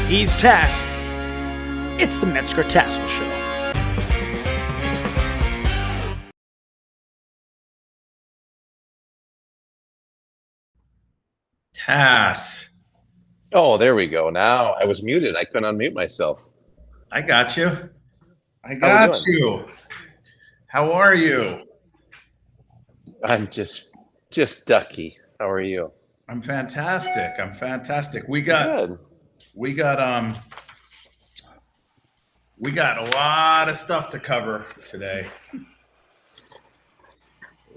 He's Tass. It's the Metzger Tassoul Show. Tass. Oh, there we go. Now I was muted. I couldn't unmute myself. I got you. I got you. How are you? I'm just ducky. How are you? I'm fantastic. We got Good. we got a lot of stuff to cover today. A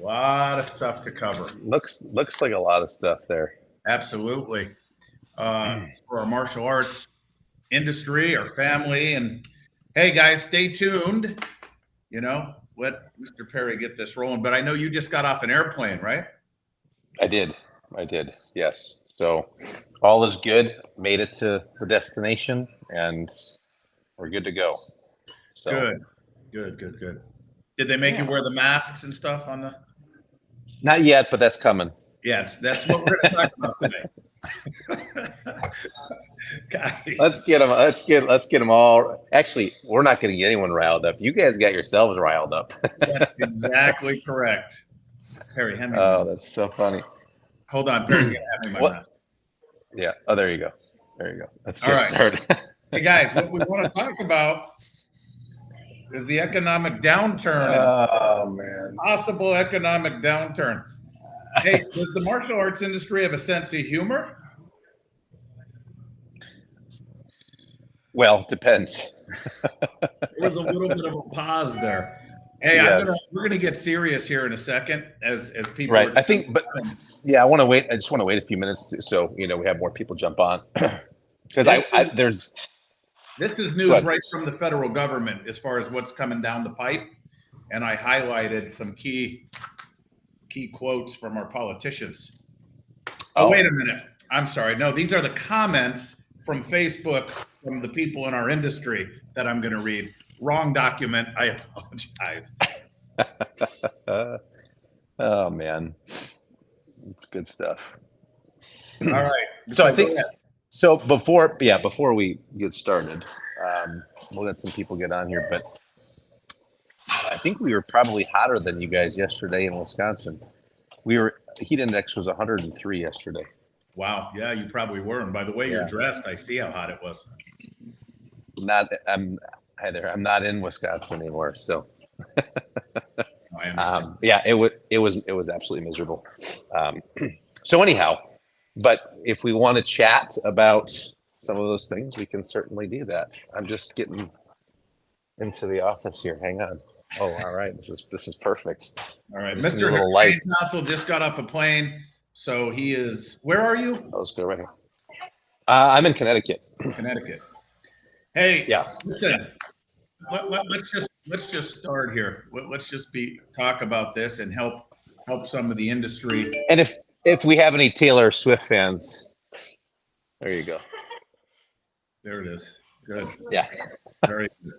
lot of stuff to cover. Looks like a lot of stuff there. Absolutely. For our martial arts industry, our family, and hey guys, stay tuned. You know, let Mr. Perry get this rolling. But I know you just got off an airplane, right? I did. Yes. So all is good. Made it to the destination, and we're good to go. So, Good. Did they make you wear the masks and stuff on the? Not yet, but that's coming. Yes, that's what we're going to talk about today. Guys. Let's get them all. Actually, we're not going to get anyone riled up. You guys got yourselves riled up. That's exactly correct. Perry, hand me. Oh, that's so funny. Hold on, Perry's going to have me my mask. Yeah. Oh, there you go. Let's get started. Hey guys, what we want to talk about is the economic downturn. Oh man. Possible economic downturn. Hey, does the martial arts industry have a sense of humor? Well, depends. There was a little bit of a pause there. Hey, yes. We're gonna get serious here in a second as people. Right. I think, but yeah, I just want to wait a few minutes so we have more people jump on because This is news right from the federal government as far as what's coming down the pipe, and I highlighted some key quotes from our politicians. Oh, wait a minute. I'm sorry. No, these are the comments from Facebook from the people in our industry that I'm going to read. Wrong document. I apologize. Oh man, it's good stuff. All right. So I think before we get started, we'll let some people get on here, but I think we were probably hotter than you guys yesterday in Wisconsin. Heat index was 103 yesterday. Wow. Yeah, you probably were. And by the way you're dressed, I see how hot it was. I'm not in Wisconsin anymore, so. I understand. Yeah, it was absolutely miserable. So anyhow, but if we want to chat about some of those things, we can certainly do that. I'm just getting into the office here. Hang on. Oh, all right. This is perfect. All right, Mr. Metzger Tassoul just got off a plane, so he is. Where are you? Let's go right here. I'm in Connecticut. Hey, yeah. Listen, let's just start here. Let's just talk about this and help some of the industry. And if we have any Taylor Swift fans, there you go. There it is. Good. Yeah. Very good.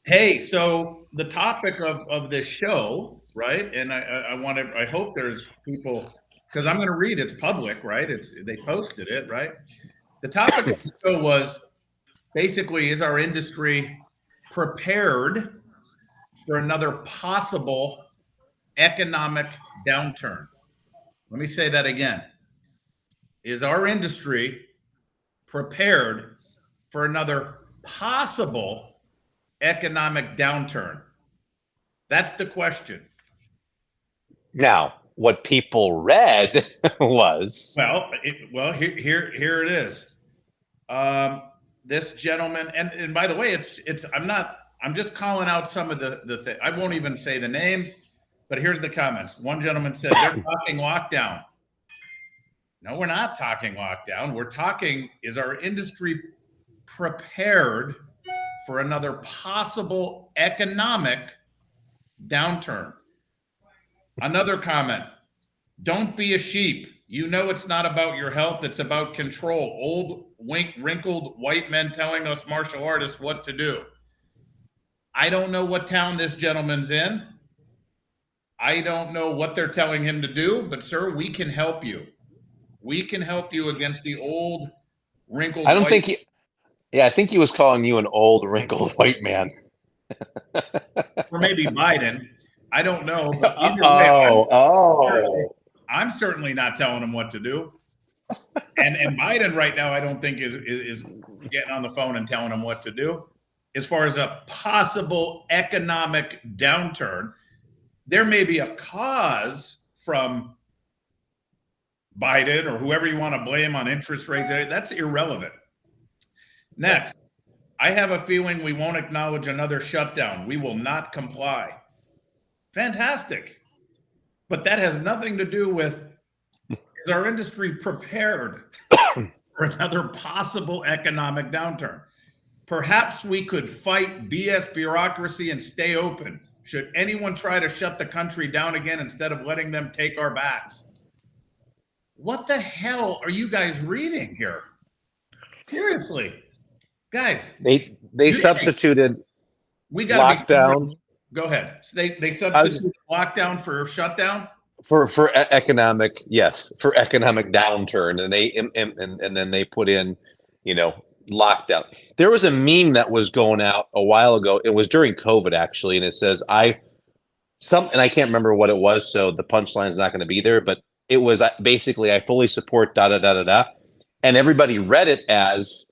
Hey, so the topic of this show, right? And I hope there's people, because I'm going to read. It's public, right? They posted it, right? The topic of the show was basically, is our industry prepared for another possible economic downturn? Let me say that again. Is our industry prepared for another possible economic downturn? That's the question. Now, what people read was here it is. This gentleman, and by the way, I'm just calling out some of the thing. I won't even say the names, but here's the comments. One gentleman said they're talking lockdown. No, we're not talking lockdown. We're talking, is our industry prepared for another possible economic downturn? Another comment, don't be a sheep. You know it's not about your health, it's about control. Old, wrinkled white men telling us martial artists what to do. I don't know what town this gentleman's in. I don't know what they're telling him to do, but sir, we can help you. We can help you against the old, wrinkled. I don't think Yeah, I think he was calling you an old, wrinkled white man. Or maybe Biden. I don't know, but either way, I'm certainly not telling him what to do. And Biden right now, I don't think is getting on the phone and telling him what to do. As far as a possible economic downturn, there may be a cause from Biden or whoever you want to blame on interest rates. That's irrelevant. Next, I have a feeling we won't acknowledge another shutdown. We will not comply. Fantastic. But that has nothing to do with, is our industry prepared for another possible economic downturn? Perhaps we could fight BS bureaucracy and stay open should anyone try to shut the country down again instead of letting them take our backs. What the hell are you guys reading here? Seriously, guys. They substituted lockdown. Go ahead. So they substituted lockdown for shutdown. For economic, yes, for economic downturn, and then they put in, lockdown. There was a meme that was going out a while ago. It was during COVID actually, and it says and I can't remember what it was, so the punchline is not going to be there, but it was basically, I fully support da da da da da, and everybody read it as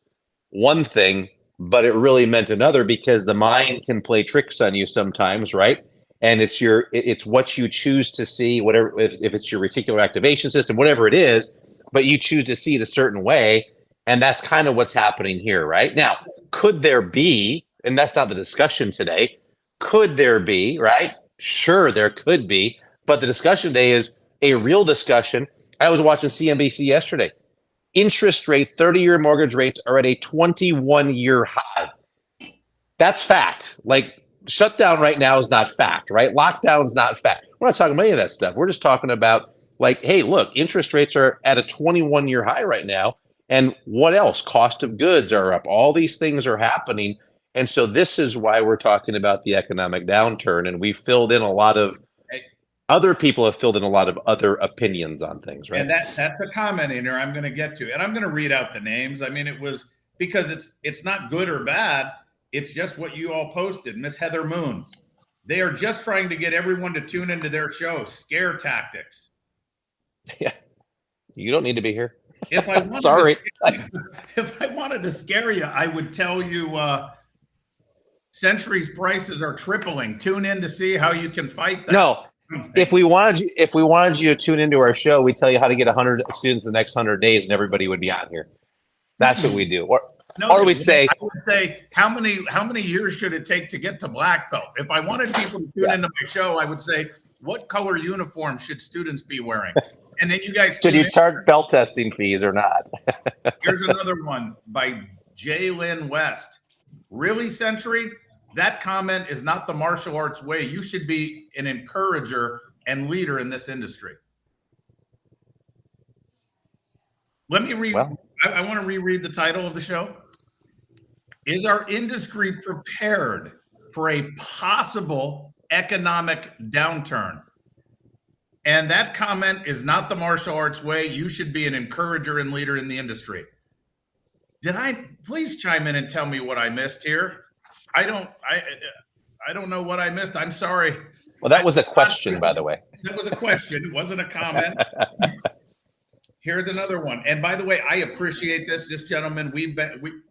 one thing, but it really meant another, because the mind can play tricks on you sometimes, right? And it's what you choose to see, whatever, if it's your reticular activation system, whatever it is, but you choose to see it a certain way. And that's kind of what's happening here, right? Now, could there be, and that's not the discussion today, could there be, right? Sure, there could be, but the discussion today is a real discussion. I was watching CNBC yesterday. Interest rate, 30-year mortgage rates are at a 21-year high. That's fact. Like, shutdown right now is not fact, right? Lockdown's not fact. We're not talking about any of that stuff. We're just talking about, like, hey, look, interest rates are at a 21-year high right now. And what else? Cost of goods are up. All these things are happening. And so this is why we're talking about the economic downturn. And we filled in a lot of, other people have filled in a lot of other opinions on things, right? And that's a comment in here I'm going to get to. And I'm going to read out the names. I mean, it was because it's not good or bad. It's just what you all posted. Miss Heather Moon. They are just trying to get everyone to tune into their show. Scare tactics. Yeah. You don't need to be here. If I wanted Sorry. If I wanted to scare you, I would tell you Century's prices are tripling. Tune in to see how you can fight that. No. If we wanted you to tune into our show, we tell you how to get 100 students in the next 100 days, and everybody would be on here. That's what we do. Or we'd say, I would say, how many years should it take to get to black belt? If I wanted people to tune into my show, I would say, what color uniform should students be wearing? And then you guys should you charge belt testing fees or not? Here's another one by J. Lynn West. Really, Century? That comment is not the martial arts way. You should be an encourager and leader in this industry. Let me read. Well, I want to reread the title of the show. Is our industry prepared for a possible economic downturn? And that comment is not the martial arts way. You should be an encourager and leader in the industry. Please chime in and tell me what I missed here. I don't know what I missed. I'm sorry. Well, that was a question, by the way. That was a question. It wasn't a comment. Here's another one. And by the way, I appreciate this. This gentleman,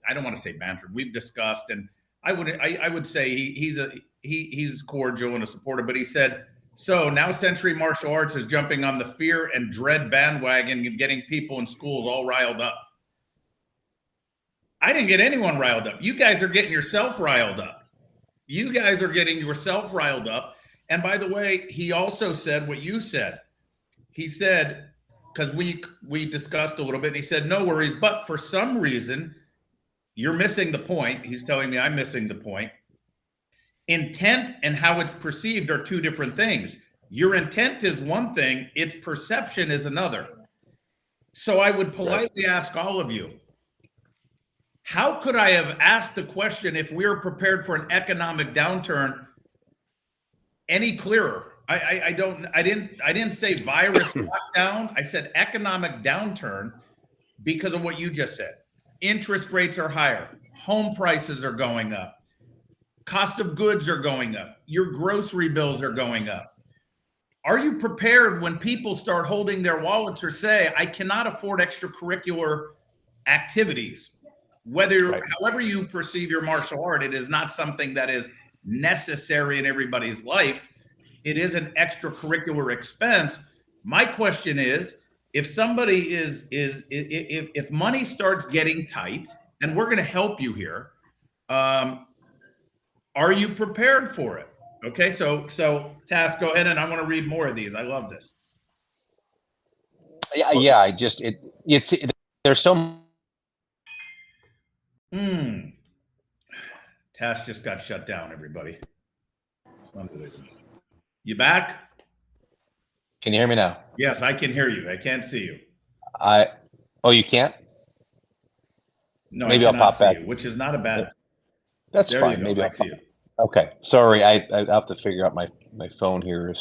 I don't want to say bantered. We've discussed, and I would say he's cordial and a supporter, but he said, so now Century Martial Arts is jumping on the fear and dread bandwagon and getting people in schools all riled up. I didn't get anyone riled up. You guys are getting yourself riled up. You guys are getting yourself riled up. And by the way, he also said what you said. He said, because we discussed a little bit, he said, no worries, but for some reason, you're missing the point. He's telling me I'm missing the point. Intent and how it's perceived are two different things. Your intent is one thing, its perception is another. So I would politely ask all of you, how could I have asked the question if we were prepared for an economic downturn any clearer? I didn't say virus lockdown. I said economic downturn because of what you just said. Interest rates are higher. home prices are going up, cost of goods are going up, your grocery bills are going up. Are you prepared when people start holding their wallets or say, I cannot afford extracurricular activities? Whether, however you perceive your martial art, it is not something that is necessary in everybody's life. It is an extracurricular expense. My question is, if somebody if money starts getting tight, and we're going to help you here, are you prepared for it? Okay, so Tass, go ahead, and I want to read more of these. I love this. Yeah. It's there's so. Tass just got shut down. Everybody, it's unbelievable. You back? Can you hear me now? Yes, I can hear you. I can't see you. Oh, you can't? No, maybe I I'll pop back. you, which is not a bad. That's there fine. You go. Maybe I I'll see you. Okay, sorry. I have to figure out my phone here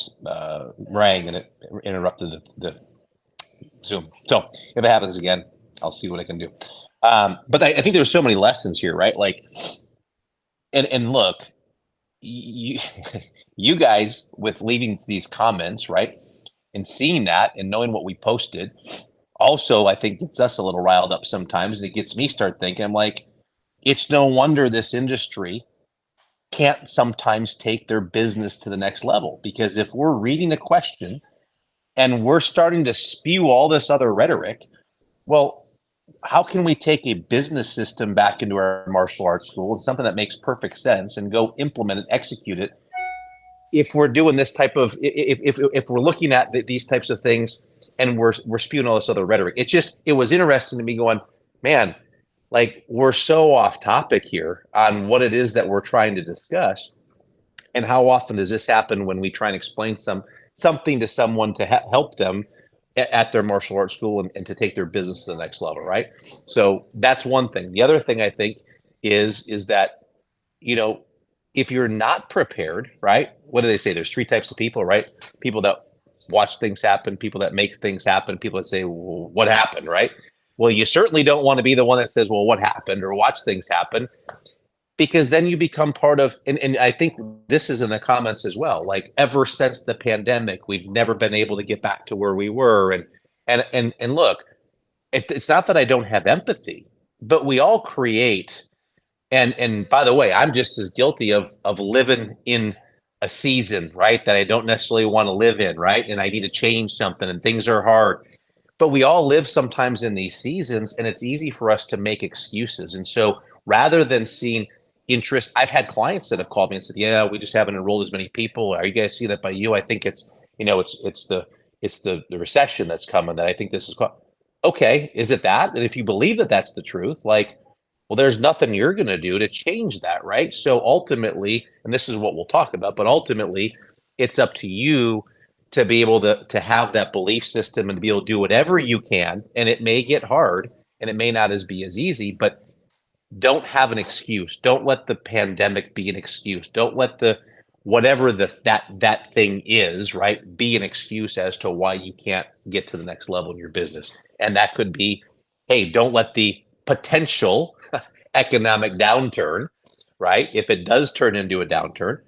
rang and it interrupted the Zoom. So if it happens again, I'll see what I can do. But I think there's so many lessons here, right? Like, and look, you you guys with leaving these comments, right, and seeing that and knowing what we posted, also I think gets us a little riled up sometimes, and it gets me start thinking. I'm like, it's no wonder this industry can't sometimes take their business to the next level, because if we're reading a question and we're starting to spew all this other rhetoric, well, how can we take a business system back into our martial arts school and something that makes perfect sense and go implement and execute it if we're doing this type of if we're looking at these types of things and we're spewing all this other rhetoric? It was interesting to me going, man, like, we're so off topic here on what it is that we're trying to discuss. And how often does this happen when we try and explain something to someone to help them at their martial arts school and to take their business to the next level, right? So that's one thing. The other thing I think is that, you know, if you're not prepared, right? What do they say? There's three types of people, right? People that watch things happen, people that make things happen, people that say, well, what happened, right? Well, you certainly don't want to be the one that says, well, what happened, or watch things happen, because then you become part of, and I think this is in the comments as well, like, ever since the pandemic, we've never been able to get back to where we were. And look, it's not that I don't have empathy, but we all create, and by the way, I'm just as guilty of living in a season, right, that I don't necessarily want to live in, right? And I need to change something and things are hard. But we all live sometimes in these seasons, and it's easy for us to make excuses. And so rather than seeing interest, I've had clients that have called me and said, yeah, we just haven't enrolled as many people. Are you guys seeing that by you? I think it's, you know, it's the recession that's coming that I think this is called. Okay, is it that? And if you believe that that's the truth, like, well, there's nothing you're going to do to change that, right? So ultimately, and this is what we'll talk about, but ultimately it's up to you to be able to have that belief system and to be able to do whatever you can. And it may get hard and it may not be as easy, but don't have an excuse. Don't let the pandemic be an excuse. Don't let the whatever that thing is, right, be an excuse as to why you can't get to the next level in your business. And that could be, hey, don't let the potential economic downturn, right, if it does turn into a downturn,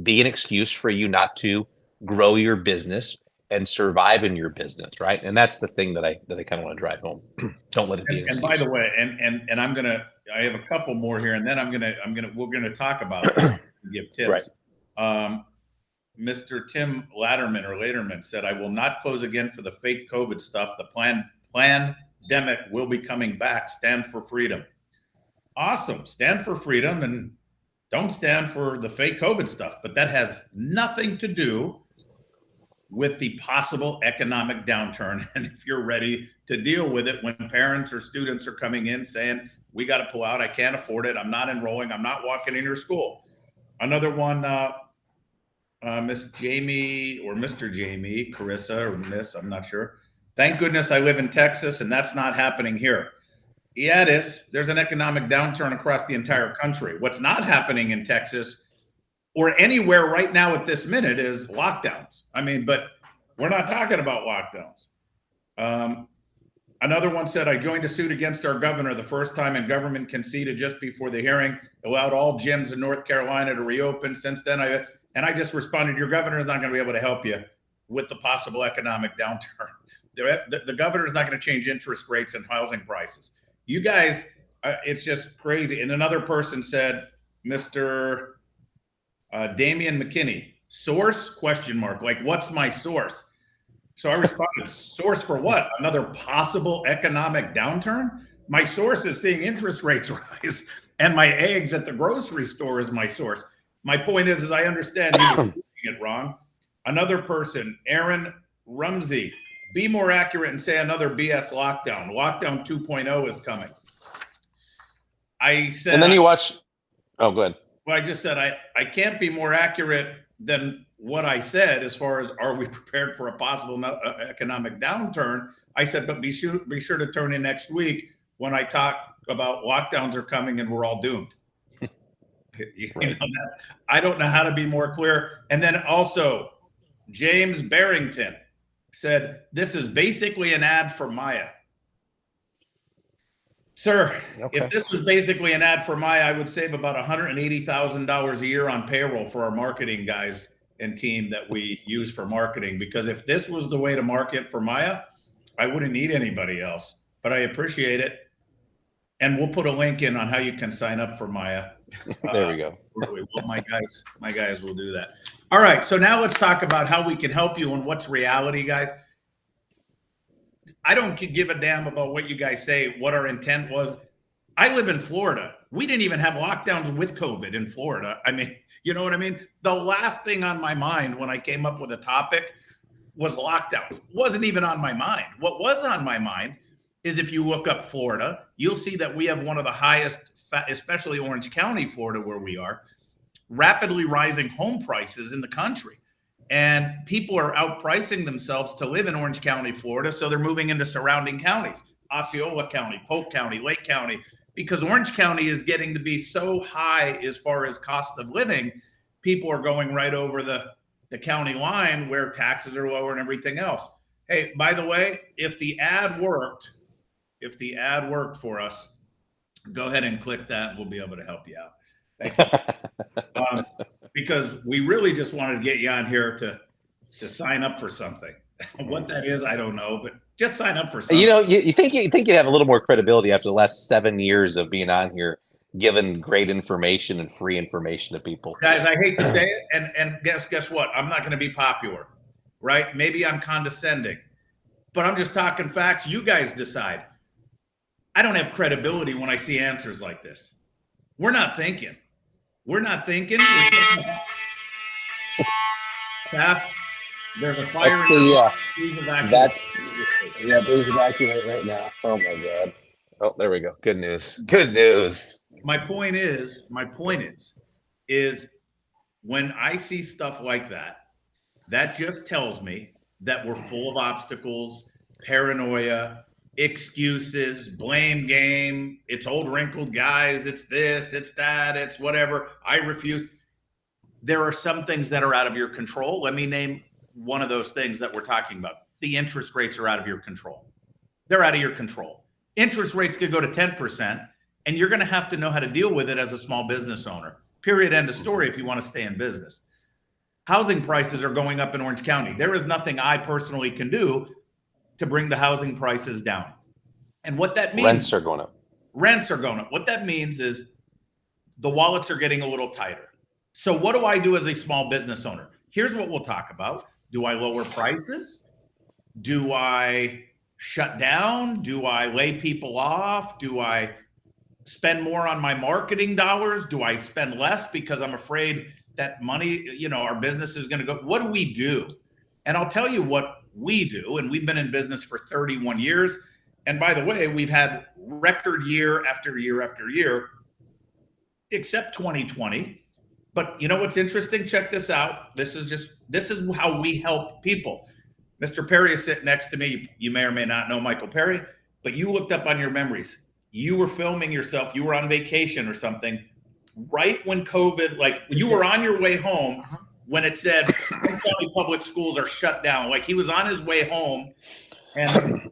be an excuse for you not to grow your business and survive in your business, right? And that's the thing that I kind of want to drive home. Don't let it be an excuse. And by the way, and I have a couple more here, and then we're gonna talk about it and give tips. Right. Mr. Tim Laterman said, I will not close again for the fake COVID stuff. The pandemic will be coming back. Stand for freedom. Awesome. Stand for freedom and don't stand for the fake COVID stuff. But that has nothing to do with the possible economic downturn. And if you're ready to deal with it when parents or students are coming in saying, we got to pull out, I can't afford it, I'm not enrolling, I'm not walking in your school. Another one, Miss Jamie or Mr. Jamie, Carissa or Miss, I'm not sure. Thank goodness I live in Texas and that's not happening here. Yeah, it is. There's an economic downturn across the entire country. What's not happening in Texas or anywhere right now at this minute is lockdowns. I mean, but we're not talking about lockdowns. Another one said, I joined a suit against our governor the first time, and government conceded just before the hearing, allowed all gyms in North Carolina to reopen. Since then, I just responded, your governor is not going to be able to help you with the possible economic downturn. The governor is not going to change interest rates and housing prices. You guys, it's just crazy. And another person said, Mr. Damian McKinney, source, question mark, like, what's my source? So I responded, source for what? Another possible economic downturn? My source is seeing interest rates rise, and my eggs at the grocery store is my source. My point is I understand you're doing it wrong. Another person, Aaron Rumsey, be more accurate and say another BS lockdown. Lockdown 2.0 is coming. I said, and then you watch. Oh, go ahead. Well, I just said I can't be more accurate than what I said as far as are we prepared for a possible economic downturn. I said, but be sure to turn in next week when I talk about lockdowns are coming and we're all doomed. Right. I don't know how to be more clear. And then also, James Barrington said, this is basically an ad for Maya. Sir, Okay. If this was basically an ad for Maya, I would save about $180,000 a year on payroll for our marketing guys and team that we use for marketing. Because if this was the way to market for Maya, I wouldn't need anybody else. But I appreciate it. And we'll put a link in on how you can sign up for Maya. There we go. My guys will do that. All right. So now let's talk about how we can help you and what's reality, guys. I don't give a damn about what you guys say, what our intent was. I live in Florida. We didn't even have lockdowns with COVID in Florida. I mean, you know what I mean? The last thing on my mind when I came up with a topic was lockdowns. It wasn't even on my mind. What was on my mind is if you look up Florida, you'll see that we have one of the highest, especially Orange County, Florida, where we are, rapidly rising home prices in the country. And people are outpricing themselves to live in Orange County, Florida. So they're moving into surrounding counties, Osceola County, Polk County, Lake County, because Orange County is getting to be so high as far as cost of living. People are going right over the county line where taxes are lower and everything else. Hey, by the way, if the ad worked for us, go ahead and click that and we'll be able to help you out. Thank you. Because we really just wanted to get you on here to sign up for something. What that is, I don't know, but just sign up for something. You know, you think you have a little more credibility after the last 7 years of being on here, giving great information and free information to people. Guys, I hate to say it, and guess what? I'm not going to be popular, right? Maybe I'm condescending, but I'm just talking facts. You guys decide. I don't have credibility when I see answers like this. We're not thinking. There's a fire. Please evacuate right now. Oh my God. Oh, there we go. Good news. Good news. My point is when I see stuff like that, that just tells me that we're full of obstacles, paranoia, excuses, blame game. It's old wrinkled guys. It's this, it's that, it's whatever. I refuse. There are some things that are out of your control. Let me name one of those things that we're talking about. The interest rates are out of your control. They're out of your control. Interest rates could go to 10%, and you're going to have to know how to deal with it as a small business owner. Period. End of story if you want to stay in business. Housing prices are going up in Orange County. There is nothing I personally can do to bring the housing prices down. And what that means— Rents are going up. What that means is the wallets are getting a little tighter. So what do I do as a small business owner? Here's what we'll talk about. Do I lower prices? Do I shut down? Do I lay people off? Do I spend more on my marketing dollars? Do I spend less because I'm afraid that money, our business is going to go? What do we do? And I'll tell you what we do. And we've been in business for 31 years. And by the way, we've had record year after year after year, except 2020. But you know what's interesting? Check this out. This is how we help people. Mr. Perry is sitting next to me. You may or may not know Michael Perry, but you looked up on your memories. You were filming yourself. You were on vacation or something right when COVID, like you were on your way home when it said Orange County public schools are shut down. Like he was on his way home and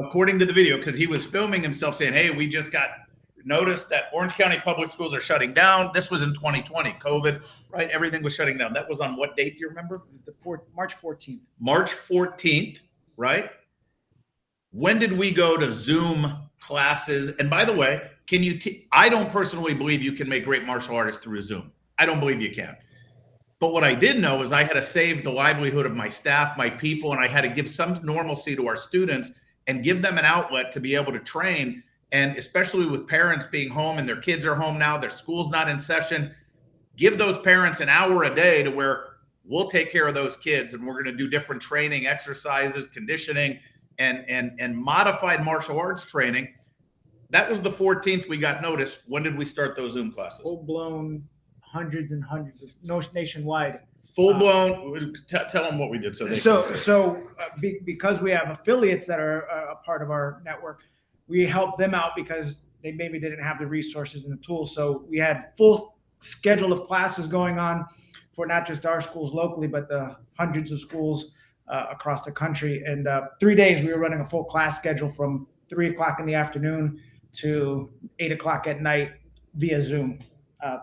according to the video, because he was filming himself saying, hey, we just got noticed that Orange County public schools are shutting down. This was in 2020, COVID, right? Everything was shutting down. That was on what date? Do you remember? March 14th. March 14th, right? When did we go to Zoom classes? And by the way, I don't personally believe you can make great martial artists through Zoom. I don't believe you can. But what I did know is I had to save the livelihood of my staff, my people, and I had to give some normalcy to our students and give them an outlet to be able to train. And especially with parents being home and their kids are home now, their school's not in session, give those parents an hour a day to where we'll take care of those kids, and we're going to do different training, exercises, conditioning, and modified martial arts training. That was the 14th we got notice. When did we start those Zoom classes? Full-blown hundreds and hundreds of nationwide. Full-blown. Tell them what we did. Because we have affiliates that are a part of our network, we help them out because they maybe didn't have the resources and the tools. So we had full schedule of classes going on for not just our schools locally, but the hundreds of schools across the country. And 3 days we were running a full class schedule from 3 o'clock in the afternoon to 8 o'clock at night via Zoom.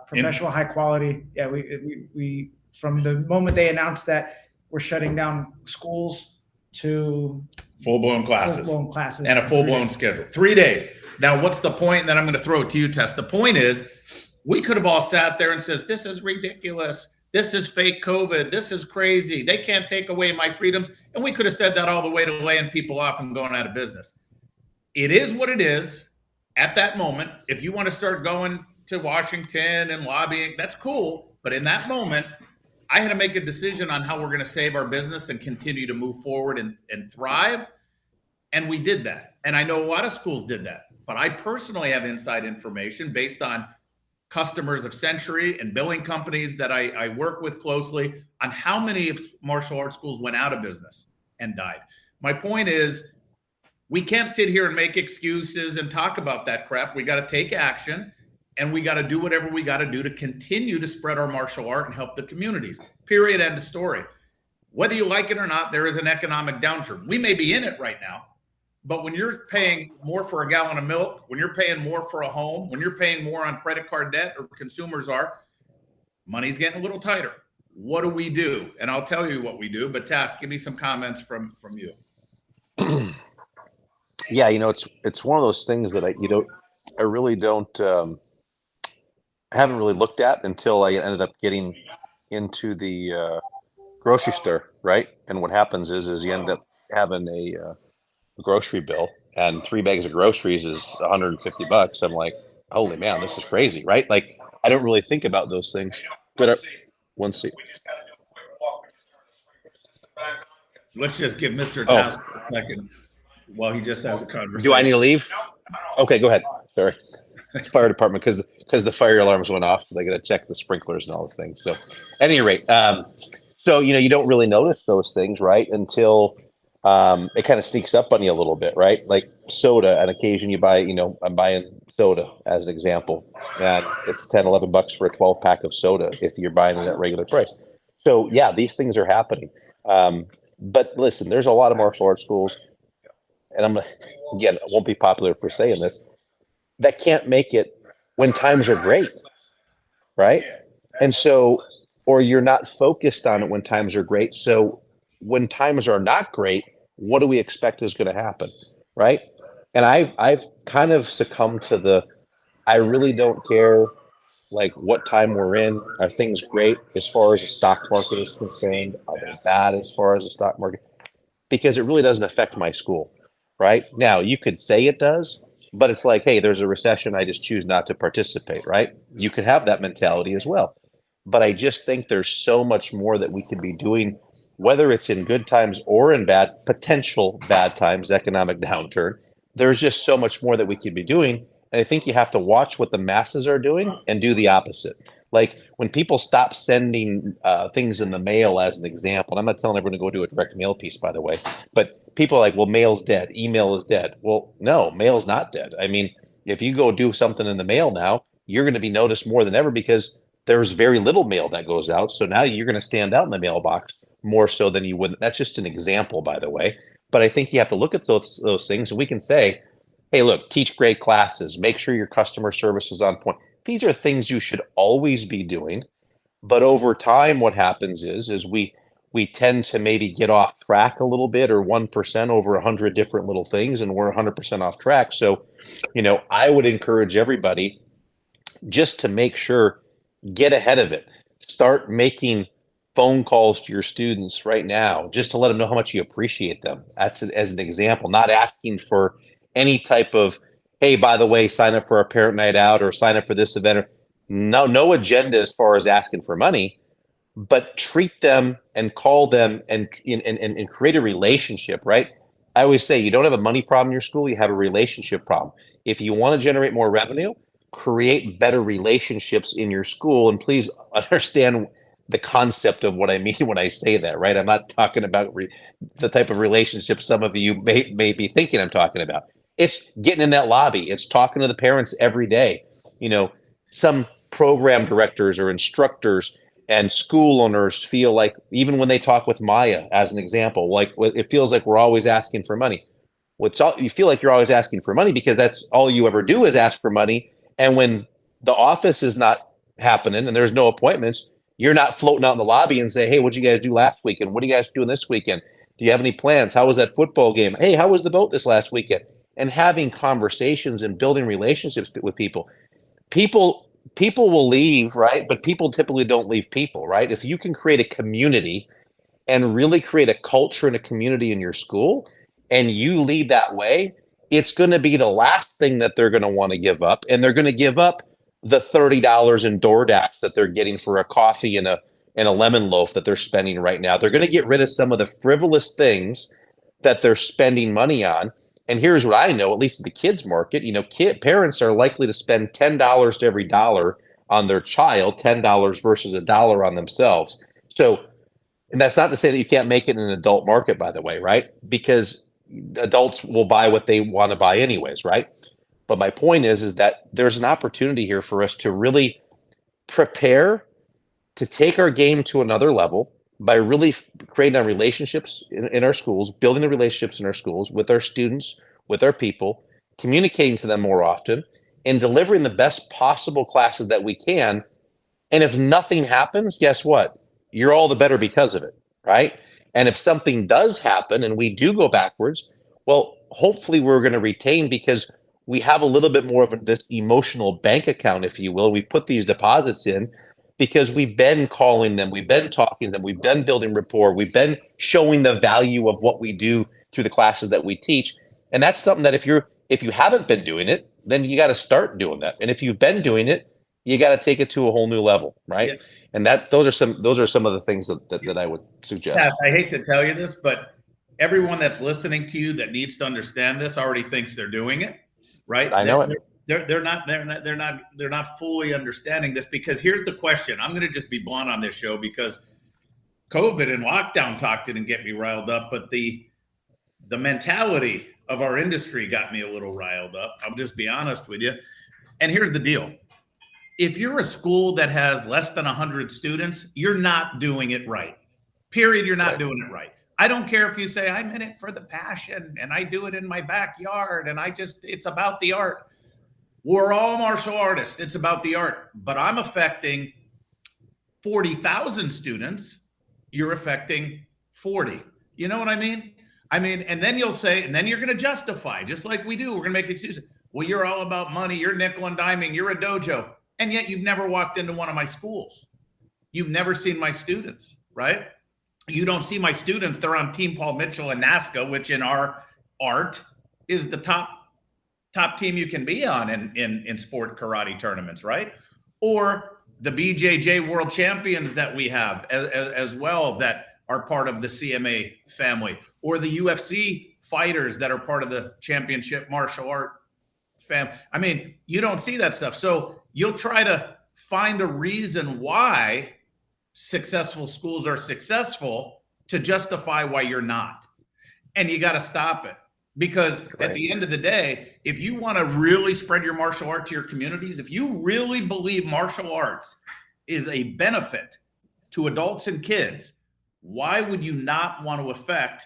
Professional, high quality. Yeah, we from the moment they announced that we're shutting down schools to full-blown classes and a full-blown schedule. 3 days. Now, what's the point? And then I'm going to throw it to you, Tess. The point is, we could have all sat there and says, this is ridiculous. This is fake COVID. This is crazy. They can't take away my freedoms. And we could have said that all the way to laying people off and going out of business. It is what it is at that moment. If you want to start going to Washington and lobbying, that's cool. But in that moment, I had to make a decision on how we're going to save our business and continue to move forward and thrive. And we did that. And I know a lot of schools did that. But I personally have inside information based on customers of Century and billing companies that I work with closely on how many martial arts schools went out of business and died. My point is, we can't sit here and make excuses and talk about that crap. We got to take action. And we got to do whatever we got to do to continue to spread our martial art and help the communities. Period. End of story. Whether you like it or not, there is an economic downturn. We may be in it right now, but when you're paying more for a gallon of milk, when you're paying more for a home, when you're paying more on credit card debt, or consumers are, money's getting a little tighter. What do we do? And I'll tell you what we do, but Tass, give me some comments from you. Yeah, it's one of those things that I really don't. I haven't really looked at until I ended up getting into the grocery store, right? And what happens is you end up having a grocery bill, and 3 bags of groceries is $150. I'm like, holy man, this is crazy, right? Like, I don't really think about those things. But let's see. Let's just give Mr. Tassoul a second while he just has a conversation. Do I need to leave? Okay, go ahead. Sorry. It's fire department because the fire alarms went off, so they got to check the sprinklers and all those things. So, at any rate, so you don't really notice those things, right, until it kind of sneaks up on you a little bit, right? Like soda. On occasion, you buy, I'm buying soda as an example, and it's $10-11 for a 12-pack of soda if you're buying it at regular price. So yeah, these things are happening. But listen, there's a lot of martial arts schools, and again, it won't be popular for saying this, that can't make it when times are great, right? And so, or you're not focused on it when times are great. So when times are not great, what do we expect is going to happen, right? And I've kind of succumbed to I really don't care like what time we're in. Are things great as far as the stock market is concerned? Are they bad as far as the stock market? Because it really doesn't affect my school, right? Now, you could say it does, but it's like, hey, there's a recession, I just choose not to participate, right? You could have that mentality as well. But I just think there's so much more that we could be doing, whether it's in good times or in potential bad times, economic downturn. There's just so much more that we could be doing. And I think you have to watch what the masses are doing and do the opposite. Like when people stop sending things in the mail, as an example, and I'm not telling everyone to go do a direct mail piece, by the way, but people are like, well, mail's dead. Email is dead. Well, no, mail's not dead. I mean, if you go do something in the mail now, you're going to be noticed more than ever because there's very little mail that goes out. So now you're going to stand out in the mailbox more so than you would. That's just an example, by the way. But I think you have to look at those things, and we can say, hey, look, teach great classes, make sure your customer service is on point. These are things you should always be doing. But over time, what happens is we tend to maybe get off track a little bit, or 1% over 100 different little things, and we're 100% off track. So, I would encourage everybody just to make sure, get ahead of it. Start making phone calls to your students right now, just to let them know how much you appreciate them. That's as an example, not asking for any type of, hey, by the way, sign up for our parent night out or sign up for this event. No agenda as far as asking for money, but treat them and call them and create a relationship, right? I always say, you don't have a money problem in your school, you have a relationship problem. If you want to generate more revenue, create better relationships in your school. And please understand the concept of what I mean when I say that, right? I'm not talking about the type of relationship some of you may be thinking I'm talking about. It's getting in that lobby. It's talking to the parents every day. Some program directors or instructors and school owners feel like, even when they talk with Maya, as an example, like it feels like we're always asking for money. You feel like you're always asking for money because that's all you ever do is ask for money. And when the office is not happening and there's no appointments, you're not floating out in the lobby and say, hey, what'd you guys do last weekend? What are you guys doing this weekend? Do you have any plans? How was that football game? Hey, how was the boat this last weekend? And having conversations and building relationships with people. People will leave, right? But people typically don't leave people, right? If you can create a community and really create a culture and a community in your school, and you lead that way, it's going to be the last thing that they're going to want to give up. And they're going to give up the $30 in DoorDash that they're getting for a coffee and a lemon loaf that they're spending right now. They're going to get rid of some of the frivolous things that they're spending money on. And here's what I know, at least in the kids market, parents are likely to spend $10 to every dollar on their child, $10 versus $1 on themselves. So, and that's not to say that you can't make it in an adult market, by the way, right? Because adults will buy what they want to buy anyways, right? But my point is that there's an opportunity here for us to really prepare to take our game to another level by really creating our relationships in our schools, building the relationships in our schools with our students, with our people, communicating to them more often, and delivering the best possible classes that we can. And if nothing happens, guess what? You're all the better because of it, right? And if something does happen and we do go backwards, well, hopefully we're going to retain because we have a little bit more of this emotional bank account, if you will. We put these deposits in because we've been calling them, we've been talking to them, we've been building rapport, we've been showing the value of what we do through the classes that we teach. And that's something that if you haven't been doing it, then you got to start doing that. And if you've been doing it, you got to take it to a whole new level, right? Yeah. And those are some of the things that I would suggest. Yes, I hate to tell you this, but everyone that's listening to you that needs to understand this already thinks they're doing it, right? I know it. They're not fully understanding this, because here's the question. I'm going to just be blunt on this show because COVID and lockdown talk didn't get me riled up, but the mentality of our industry got me a little riled up. I'll just be honest with you. And here's the deal. If you're a school that has less than 100 students, you're not doing it right. Period. You're not doing it right. I don't care if you say I'm in it for the passion and I do it in my backyard and it's about the art. We're all martial artists. It's about the art. But I'm affecting 40,000 students. You're affecting 40. You know what I mean? And then you'll say, and then you're going to justify, just like we do. We're going to make excuses. Well, you're all about money. You're nickel and diming. You're a dojo. And yet you've never walked into one of my schools. You've never seen my students, right? You don't see my students. They're on Team Paul Mitchell and NASCA, which in our art is the top team you can be on in sport karate tournaments, right? Or the BJJ world champions that we have as well that are part of the CMA family, or the UFC fighters that are part of the championship martial art fam. You don't see that stuff. So you'll try to find a reason why successful schools are successful to justify why you're not. And you got to stop it. Because at the end of the day, if you want to really spread your martial art to your communities, if you really believe martial arts is a benefit to adults and kids, why would you not want to affect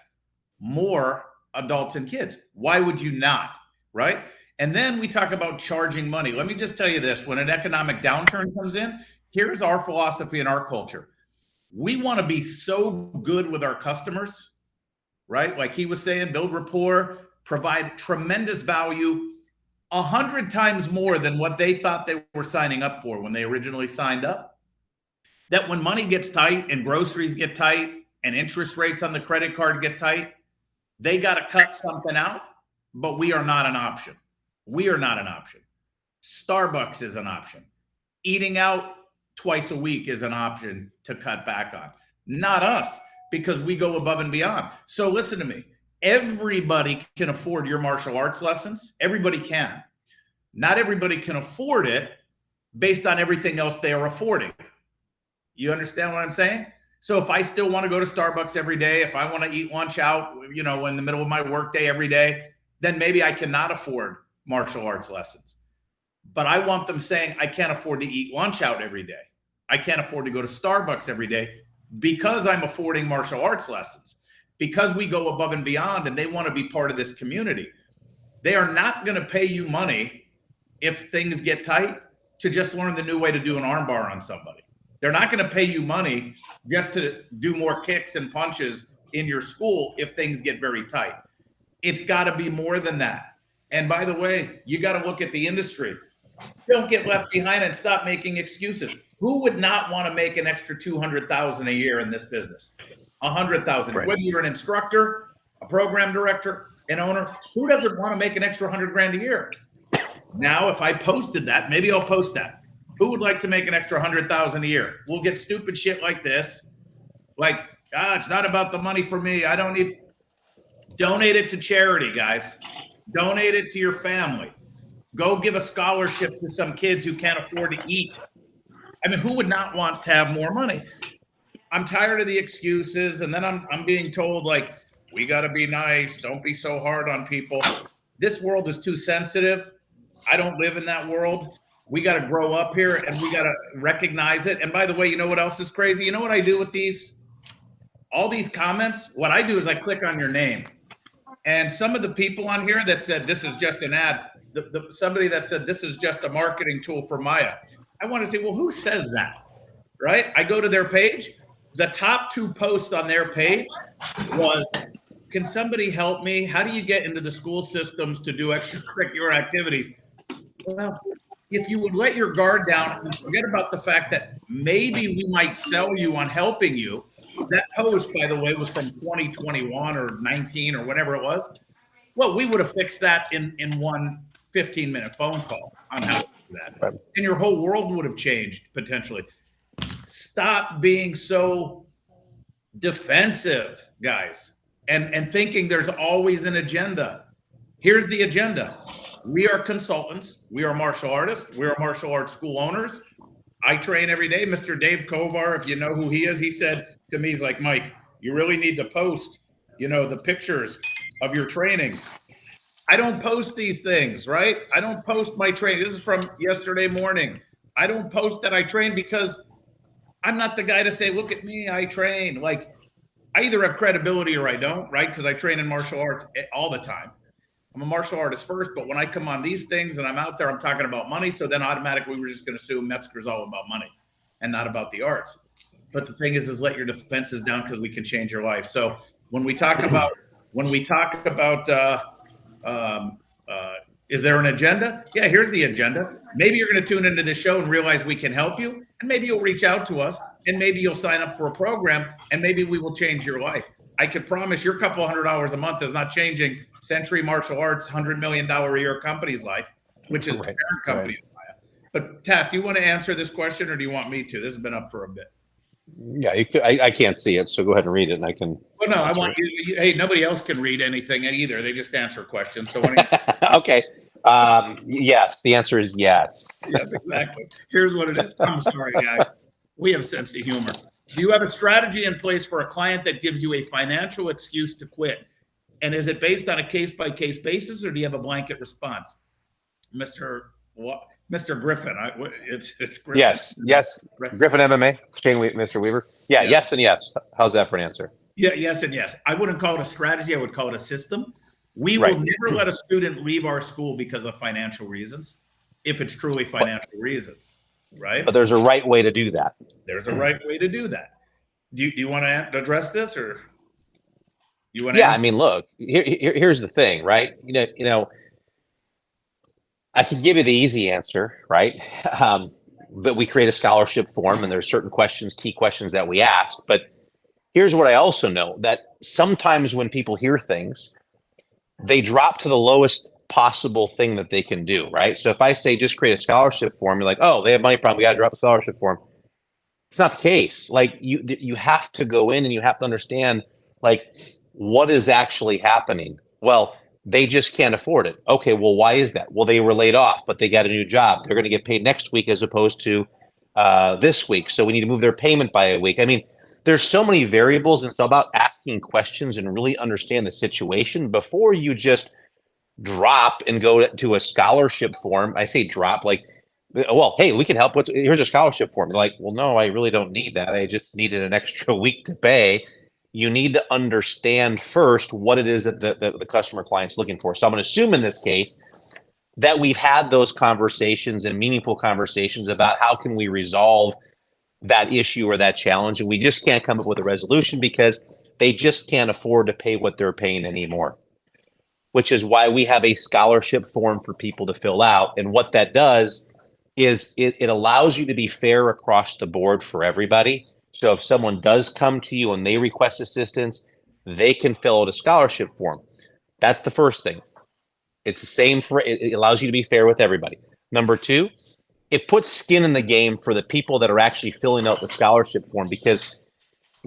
more adults and kids. Why would you not? Right? And then we talk about charging money. Let me just tell you this. When an economic downturn comes in, here's our philosophy and our culture. We want to be so good with our customers, right? Like he was saying, build rapport, provide tremendous value, 100 times more than what they thought they were signing up for when they originally signed up. That when money gets tight and groceries get tight and interest rates on the credit card get tight, they got to cut something out, but we are not an option. We are not an option. Starbucks is an option. Eating out twice a week is an option to cut back on. Not us, because we go above and beyond. So listen to me. Everybody can afford your martial arts lessons. Everybody can. Not everybody can afford it based on everything else they are affording. You understand what I'm saying? So if I still want to go to Starbucks every day, if I want to eat lunch out, you know, in the middle of my workday every day, then maybe I cannot afford martial arts lessons. But I want them saying, I can't afford to eat lunch out every day. I can't afford to go to Starbucks every day because I'm affording martial arts lessons, because we go above and beyond and they want to be part of this community. They are not going to pay you money if things get tight to just learn the new way to do an armbar on somebody. They're not going to pay you money just to do more kicks and punches in your school if things get very tight. It's got to be more than that. And by the way, you got to look at the industry. Don't get left behind and stop making excuses. Who would not want to make an extra $200,000 a year in this business? $100,000. Right. Whether you're an instructor, a program director, an owner, who doesn't want to make an extra $100,000 a year? Now, if I posted that, maybe I'll post that. Who would like to make an extra $100,000 a year? We'll get stupid shit like this. Like, it's not about the money for me. I don't need. Donate it to charity, guys. Donate it to your family. Go give a scholarship to some kids who can't afford to eat. I mean, who would not want to have more money? I'm tired of the excuses, and then I'm being told, like, we got to be nice. Don't be so hard on people. This world is too sensitive. I don't live in that world. We got to grow up here, and we got to recognize it. And by the way, you know what else is crazy? You know what I do with these? All these comments, what I do is I click on your name. And some of the people on here that said this is just an ad, somebody that said this is just a marketing tool for Maya. I want to say, well, who says that, right? I go to their page. The top 2 posts on their page was, can somebody help me? How do you get into the school systems to do extracurricular activities? Well, if you would let your guard down and forget about the fact that maybe we might sell you on helping you. That post, by the way, was from 2021 or 19 or whatever it was. Well, we would have fixed that in one 15-minute phone call on how to do that. Right. And your whole world would have changed potentially. Stop being so defensive, guys, and thinking there's always an agenda. Here's the agenda. We are consultants. We are martial artists. We are martial arts school owners. I train every day. Mr. Dave Kovar, if you know who he is, he said to me, he's like, Mike, you really need to post, the pictures of your trainings. I don't post these things, right? I don't post my training. This is from yesterday morning. I don't post that I train because I'm not the guy to say, look at me, I train. Like, I either have credibility or I don't, right? Because I train in martial arts all the time. I'm a martial artist first, but when I come on these things and I'm out there, I'm talking about money. So then automatically we're just going to assume Metzger's all about money and not about the arts. But the thing is let your defenses down because we can change your life. So when we talk about, is there an agenda? Yeah, here's the agenda. Maybe you're going to tune into this show and realize we can help you. And maybe you'll reach out to us and maybe you'll sign up for a program and maybe we will change your life. I can promise your couple $100 a month is not changing Century Martial Arts $100 million a year company's life, which is the parent company. Right. But Tass, do you want to answer this question or do you want me to? This has been up for a bit. Yeah, you could, I can't see it, so go ahead and read it and I can. Well, no, I want you. Hey, nobody else can read anything either. They just answer questions. So okay. Yes, the answer is yes. Yes, exactly. Here's what it is. I'm sorry, guys. We have sense of humor. Do you have a strategy in place for a client that gives you a financial excuse to quit? And is it based on a case-by-case basis, or do you have a blanket response? Mr. Griffin, it's Griffin. Yes. Griffin MMA, Mr. Weaver. Yeah, yes and yes. How's that for an answer? Yeah, yes and yes. I wouldn't call it a strategy. I would call it a system. We Right. will never let a student leave our school because of financial reasons, if it's truly financial reasons, right? But there's a right way to do that. There's a right way to do that. Do you want to address this, or you want to? Yeah, I mean, look, here's the thing, right? I can give you the easy answer, right? But we create a scholarship form, and there's certain questions, key questions that we ask. But here's what I also know, that sometimes when people hear things, they drop to the lowest possible thing that they can do, right? So if I say just create a scholarship form, you're like, oh, they have money problem, we got to drop a scholarship form. It's not the case. Like you have to go in and you have to understand like what is actually happening. Well, they just can't afford it. Okay, well, why is that? Well, they were laid off, but they got a new job. They're going to get paid next week as opposed to this week. So we need to move their payment by a week. I mean, there's so many variables, and it's about asking questions and really understand the situation before you just drop and go to a scholarship form. I say drop, like, well, hey, we can help. Here's a scholarship form. They're like, well, no, I really don't need that. I just needed an extra week to pay. You need to understand first what it is that the customer client's looking for. So I'm going to assume in this case that we've had those conversations and meaningful conversations about how can we resolve that issue or that challenge. And we just can't come up with a resolution because they just can't afford to pay what they're paying anymore, which is why we have a scholarship form for people to fill out. And what that does is it allows you to be fair across the board for everybody. So if someone does come to you and they request assistance, they can fill out a scholarship form. That's the first thing. It's the same it allows you to be fair with everybody. Number two, it puts skin in the game for the people that are actually filling out the scholarship form, because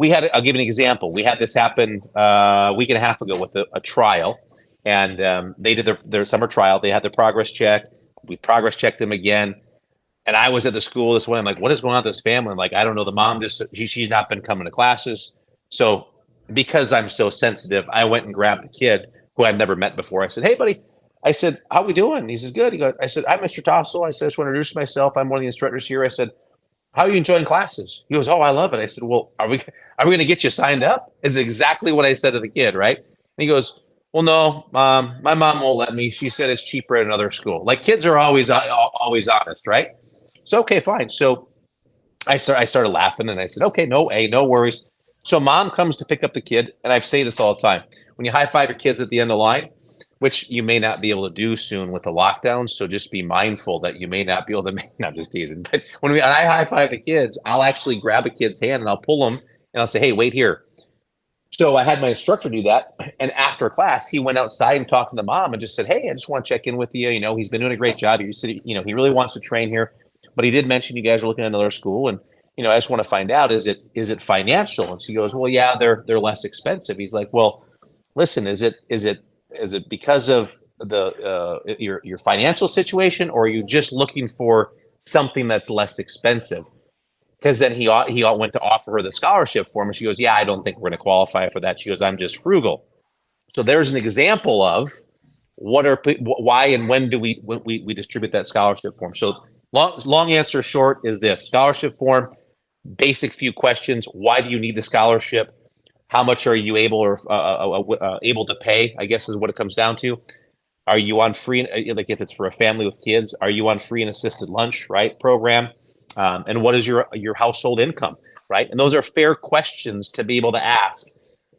I'll give you an example. We had this happen a week and a half ago with a trial, and they did their summer trial. They had their progress check. We progress checked them again. And I was at the school this morning. I'm like, what is going on with this family? I'm like, I don't know. The mom she's not been coming to classes. So because I'm so sensitive, I went and grabbed the kid who I'd never met before. I said, hey, buddy. I said, how we doing? He says, good. I said, I'm Mr. Tassoul. I said, I just want to introduce myself. I'm one of the instructors here. I said, how are you enjoying classes? He goes, oh, I love it. I said, well, are we going to get you signed up? Is exactly what I said to the kid, right? And he goes, well, no, my mom won't let me. She said it's cheaper at another school. Like, kids are always honest, right? So, okay, fine. So I started laughing and I said, okay, no worries. So mom comes to pick up the kid, and I say this all the time. When you high five your kids at the end of the line, which you may not be able to do soon with the lockdown, so just be mindful that you may not be able to no, I'm just teasing. But when I high five the kids, I'll actually grab a kid's hand and I'll pull them and I'll say, hey, wait here. So I had my instructor do that, and after class, he went outside and talked to the mom and just said, hey, I just want to check in with you. You know, he's been doing a great job. He said, he really wants to train here, but he did mention you guys are looking at another school, and I just want to find out, is it financial? And she goes, well, yeah, they're less expensive. He's like, well, listen, is it because of your financial situation, or are you just looking for something that's less expensive? Because then he went to offer her the scholarship form, and she goes, yeah, I don't think we're going to qualify for that. She goes, I'm just frugal. So there's an example of why and when do we distribute that scholarship form. So long answer short is this: scholarship form, basic few questions. Why do you need the scholarship? How much are you able to pay, I guess is what it comes down to. Are you on free, like if it's for a family with kids, are you on free and assisted lunch, right, program? And what is your household income, right? And those are fair questions to be able to ask,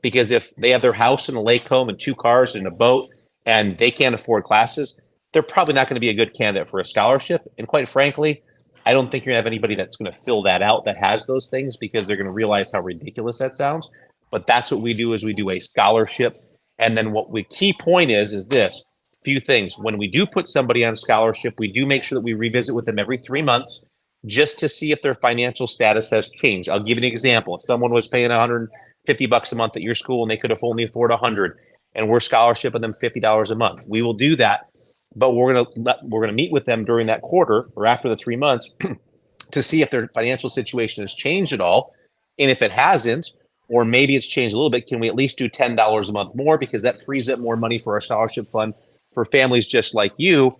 because if they have their house and a lake home and 2 cars and a boat and they can't afford classes, they're probably not going to be a good candidate for a scholarship. And quite frankly, I don't think you're going to have anybody that's going to fill that out that has those things, because they're going to realize how ridiculous that sounds. But that's what we do, is we do a scholarship. And then key point is this: few things. When we do put somebody on scholarship, we do make sure that we revisit with them every 3 months, just to see if their financial status has changed. I'll give you an example. If someone was paying $150 a month at your school and they could only afford $100, and we're scholarshiping them $50 a month, we will do that. But we're going to meet with them during that quarter or after the 3 months to see if their financial situation has changed at all. And if it hasn't, or maybe it's changed a little bit, can we at least do $10 a month more? Because that frees up more money for our scholarship fund for families just like you.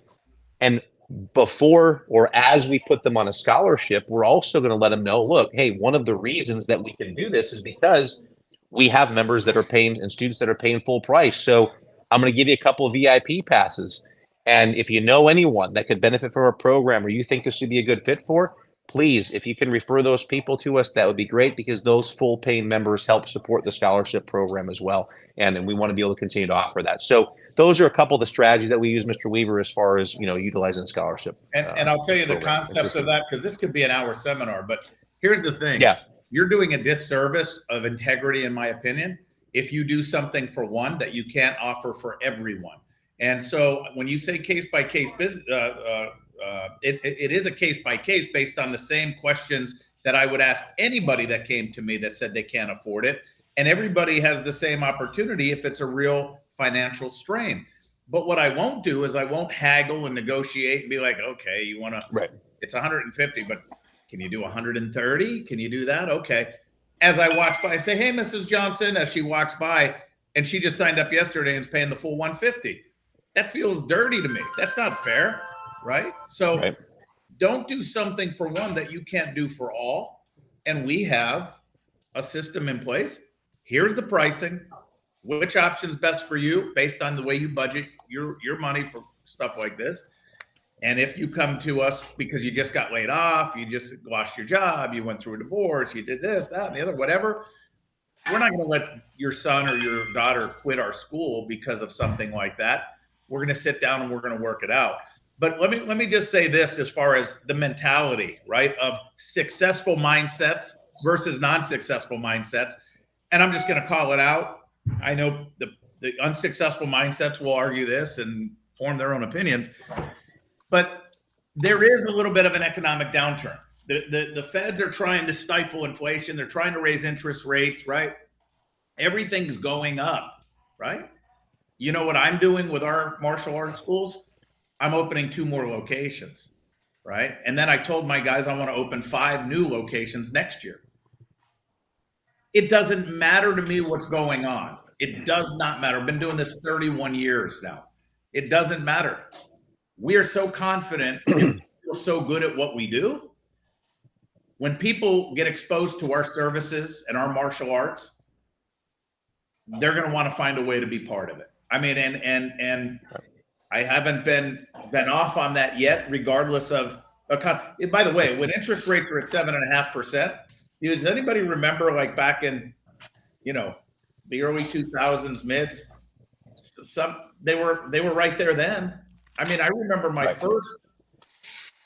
And before or as we put them on a scholarship, we're also going to let them know, look, hey, one of the reasons that we can do this is because we have members that are paying and students that are paying full price. So I'm going to give you a couple of VIP passes. And if you know anyone that could benefit from a program or you think this would be a good fit for, please, if you can refer those people to us, that would be great, because those full paying members help support the scholarship program as well. And we want to be able to continue to offer that. So those are a couple of the strategies that we use, Mr. Weaver, as far as, utilizing the scholarship. And I'll tell you the program concept of that, because this could be an hour seminar, but here's the thing. Yeah. You're doing a disservice of integrity, in my opinion, if you do something for one that you can't offer for everyone. And so when you say case by case business, it is a case by case based on the same questions that I would ask anybody that came to me that said they can't afford it. And everybody has the same opportunity if it's a real financial strain. But what I won't do is I won't haggle and negotiate and be like, okay, you want to, right, it's 150, but can you do 130? Can you do that? Okay. As I walk by, I say, hey, Mrs. Johnson, as she walks by, and she just signed up yesterday and is paying the full 150. That feels dirty to me. That's not fair, right? So right. Don't do something for one that you can't do for all. And we have a system in place. Here's the pricing. Which option is best for you based on the way you budget your money for stuff like this? And if you come to us because you just got laid off, you just lost your job, you went through a divorce, you did this, that, and the other, whatever, we're not going to let your son or your daughter quit our school because of something like that. We're going to sit down and we're going to work it out. But let me just say this as far as the mentality, right, of successful mindsets versus non-successful mindsets. And I'm just going to call it out. I know the unsuccessful mindsets will argue this and form their own opinions, but there is a little bit of an economic downturn. The feds are trying to stifle inflation. They're trying to raise interest rates, right? Everything's going up, right? You know what I'm doing with our martial arts schools? I'm opening 2 more locations, right? And then I told my guys I want to open 5 new locations next year. It doesn't matter to me what's going on. It does not matter. I've been doing this 31 years now. It doesn't matter. We are so confident and feel so good at what we do. When people get exposed to our services and our martial arts, they're going to want to find a way to be part of it. I mean, and I haven't been off on that yet, regardless of by the way, when interest rates are at 7.5%, does anybody remember like back in, the early 2000s, mids, they were right there then. I mean, I remember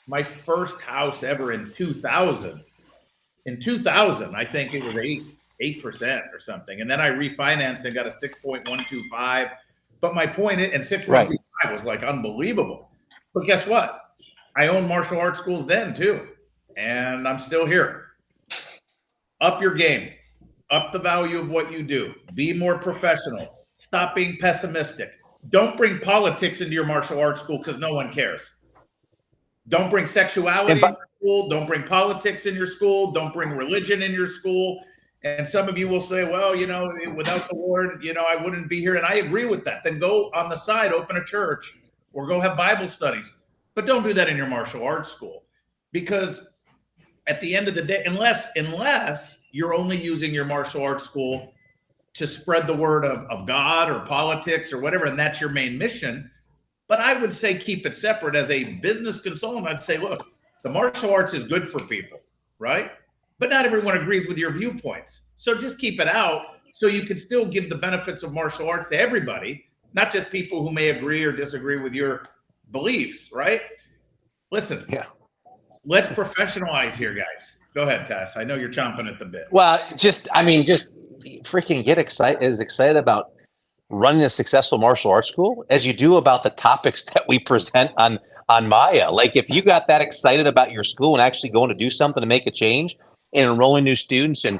my first house ever in 2000. In 2000, I think it was 8% or something. And then I refinanced and got a 6.125. But my point is, and 6.125 was like unbelievable. But guess what? I owned martial arts schools then too. And I'm still here. Up your game. Up the value of what you do. Be more professional. Stop being pessimistic. Don't bring politics into your martial arts school because no one cares. Don't bring sexuality in your school. Don't bring politics in your school. Don't bring religion in your school. And some of you will say, well, without the Lord, I wouldn't be here. And I agree with that. Then go on the side, open a church or go have Bible studies. But don't do that in your martial arts school, because at the end of the day, unless you're only using your martial arts school to spread the word of God or politics or whatever, and that's your main mission. But I would say keep it separate. As a business consultant, I'd say, look, the martial arts is good for people, right? But not everyone agrees with your viewpoints. So just keep it out so you can still give the benefits of martial arts to everybody, not just people who may agree or disagree with your beliefs, right? Listen, let's professionalize here, guys. Go ahead, Tess. I know you're chomping at the bit. Well, just freaking get excited about running a successful martial arts school as you do about the topics that we present on Maya. Like, if you got that excited about your school and actually going to do something to make a change and enrolling new students and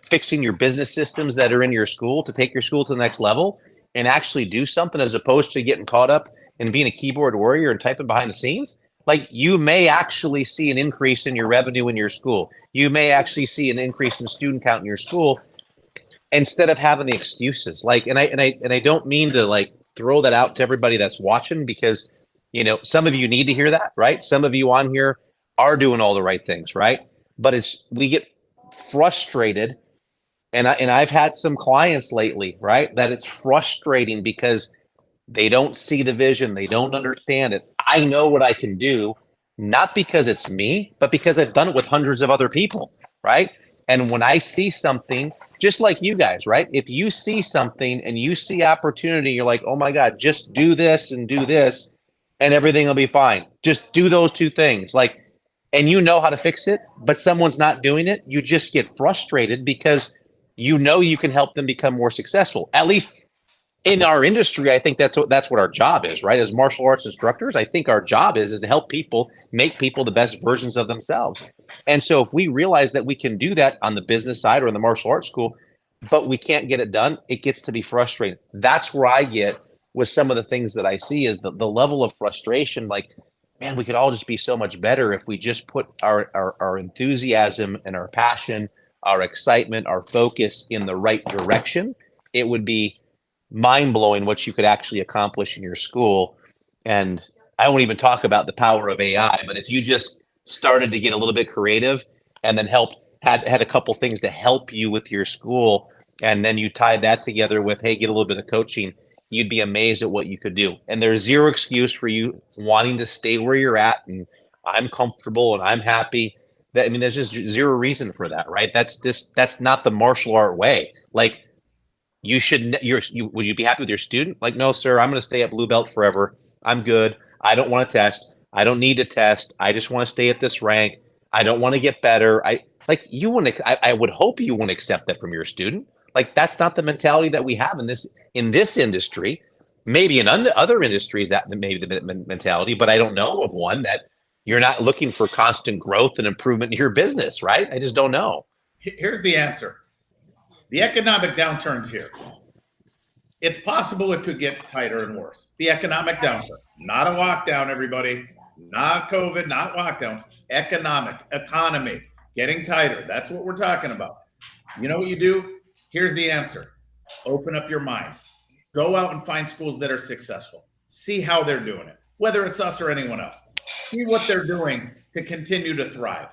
fixing your business systems that are in your school to take your school to the next level and actually do something, as opposed to getting caught up in being a keyboard warrior and typing behind the scenes, like, you may actually see an increase in your revenue in your school. You may actually see an increase in student count in your school, instead of having the excuses. Like, and I don't mean to like throw that out to everybody that's watching, because some of you need to hear that, right? Some of you on here are doing all the right things, right? But we get frustrated, and I've had some clients lately, right, that it's frustrating because They don't see the vision. They don't understand it. I know what I can do, not because it's me, but because I've done it with hundreds of other people, right? And when I see something, just like you guys, right? If you see something and you see opportunity, you're like, oh my God, just do this and do this and everything will be fine. Just do those two things. Like, and you know how to fix it, but someone's not doing it. You just get frustrated because you know you can help them become more successful. At least in our industry, I think that's what our job is, right? As martial arts instructors, I think our job is to help people make people the best versions of themselves. And so if we realize that we can do that on the business side or in the martial arts school, but we can't get it done, it gets to be frustrating. That's where I get with some of the things that I see is the level of frustration. Like, man, we could all just be so much better if we just put our enthusiasm and our passion, our excitement, our focus in the right direction. It would be mind-blowing what you could actually accomplish in your school. And I won't even talk about the power of AI, but if you just started to get a little bit creative and then had a couple things to help you with your school, and then you tied that together with, hey, get a little bit of coaching, you'd be amazed at what you could do. And there's zero excuse for you wanting to stay where you're at and I'm comfortable and I'm happy. That, I mean, there's just zero reason for that, right? That's not the martial art way. Like, would you be happy with your student? Like, no, sir, I'm going to stay at blue belt forever. I'm good. I don't want to test. I don't need to test. I just want to stay at this rank. I don't want to get better. I would hope you wouldn't accept that from your student. Like, that's not the mentality that we have in this industry. Maybe in other industries that may be the mentality, but I don't know of one that you're not looking for constant growth and improvement in your business, right? I just don't know. Here's the answer. The economic downturn's here. It's possible it could get tighter and worse. The economic downturn, not a lockdown, everybody, not COVID, not lockdowns, economy, getting tighter. That's what we're talking about. You know what you do? Here's the answer. Open up your mind. Go out and find schools that are successful. See how they're doing it, whether it's us or anyone else. See what they're doing to continue to thrive.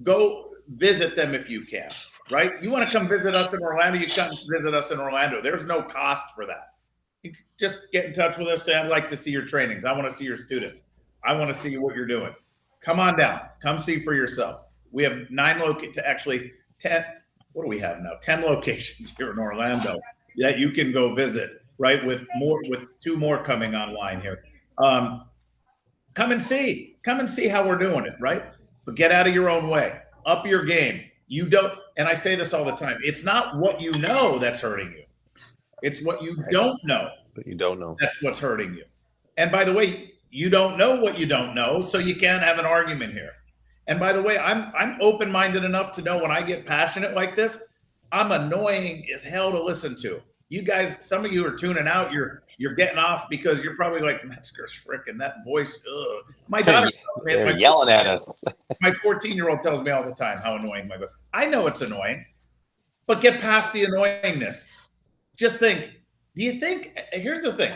Go visit them if you can, right? You want to come visit us in Orlando, you come visit us in Orlando. There's no cost for that. You just get in touch with us. Say, I'd like to see your trainings. I want to see your students. I want to see what you're doing. Come on down. Come see for yourself. We have 10. What do we have now? 10 locations here in Orlando that you can go visit, right? With 2 more coming online here. Come and see how we're doing it, right? But get out of your own way. Up your game. You don't, and I say this all the time, it's not what you know that's hurting you. It's what you don't know. But you don't know. That's what's hurting you. And by the way, you don't know what you don't know, so you can't have an argument here. And by the way, I'm open-minded enough to know when I get passionate like this, I'm annoying as hell to listen to. You guys, some of you are tuning out. You're getting off because you're probably like, Metzger's frickin' that voice. Ugh. My daughter, they're yelling at us. My 14-year-old tells me all the time how annoying my voice. I know it's annoying, but get past the annoyingness. Just think. Do you think? Here's the thing.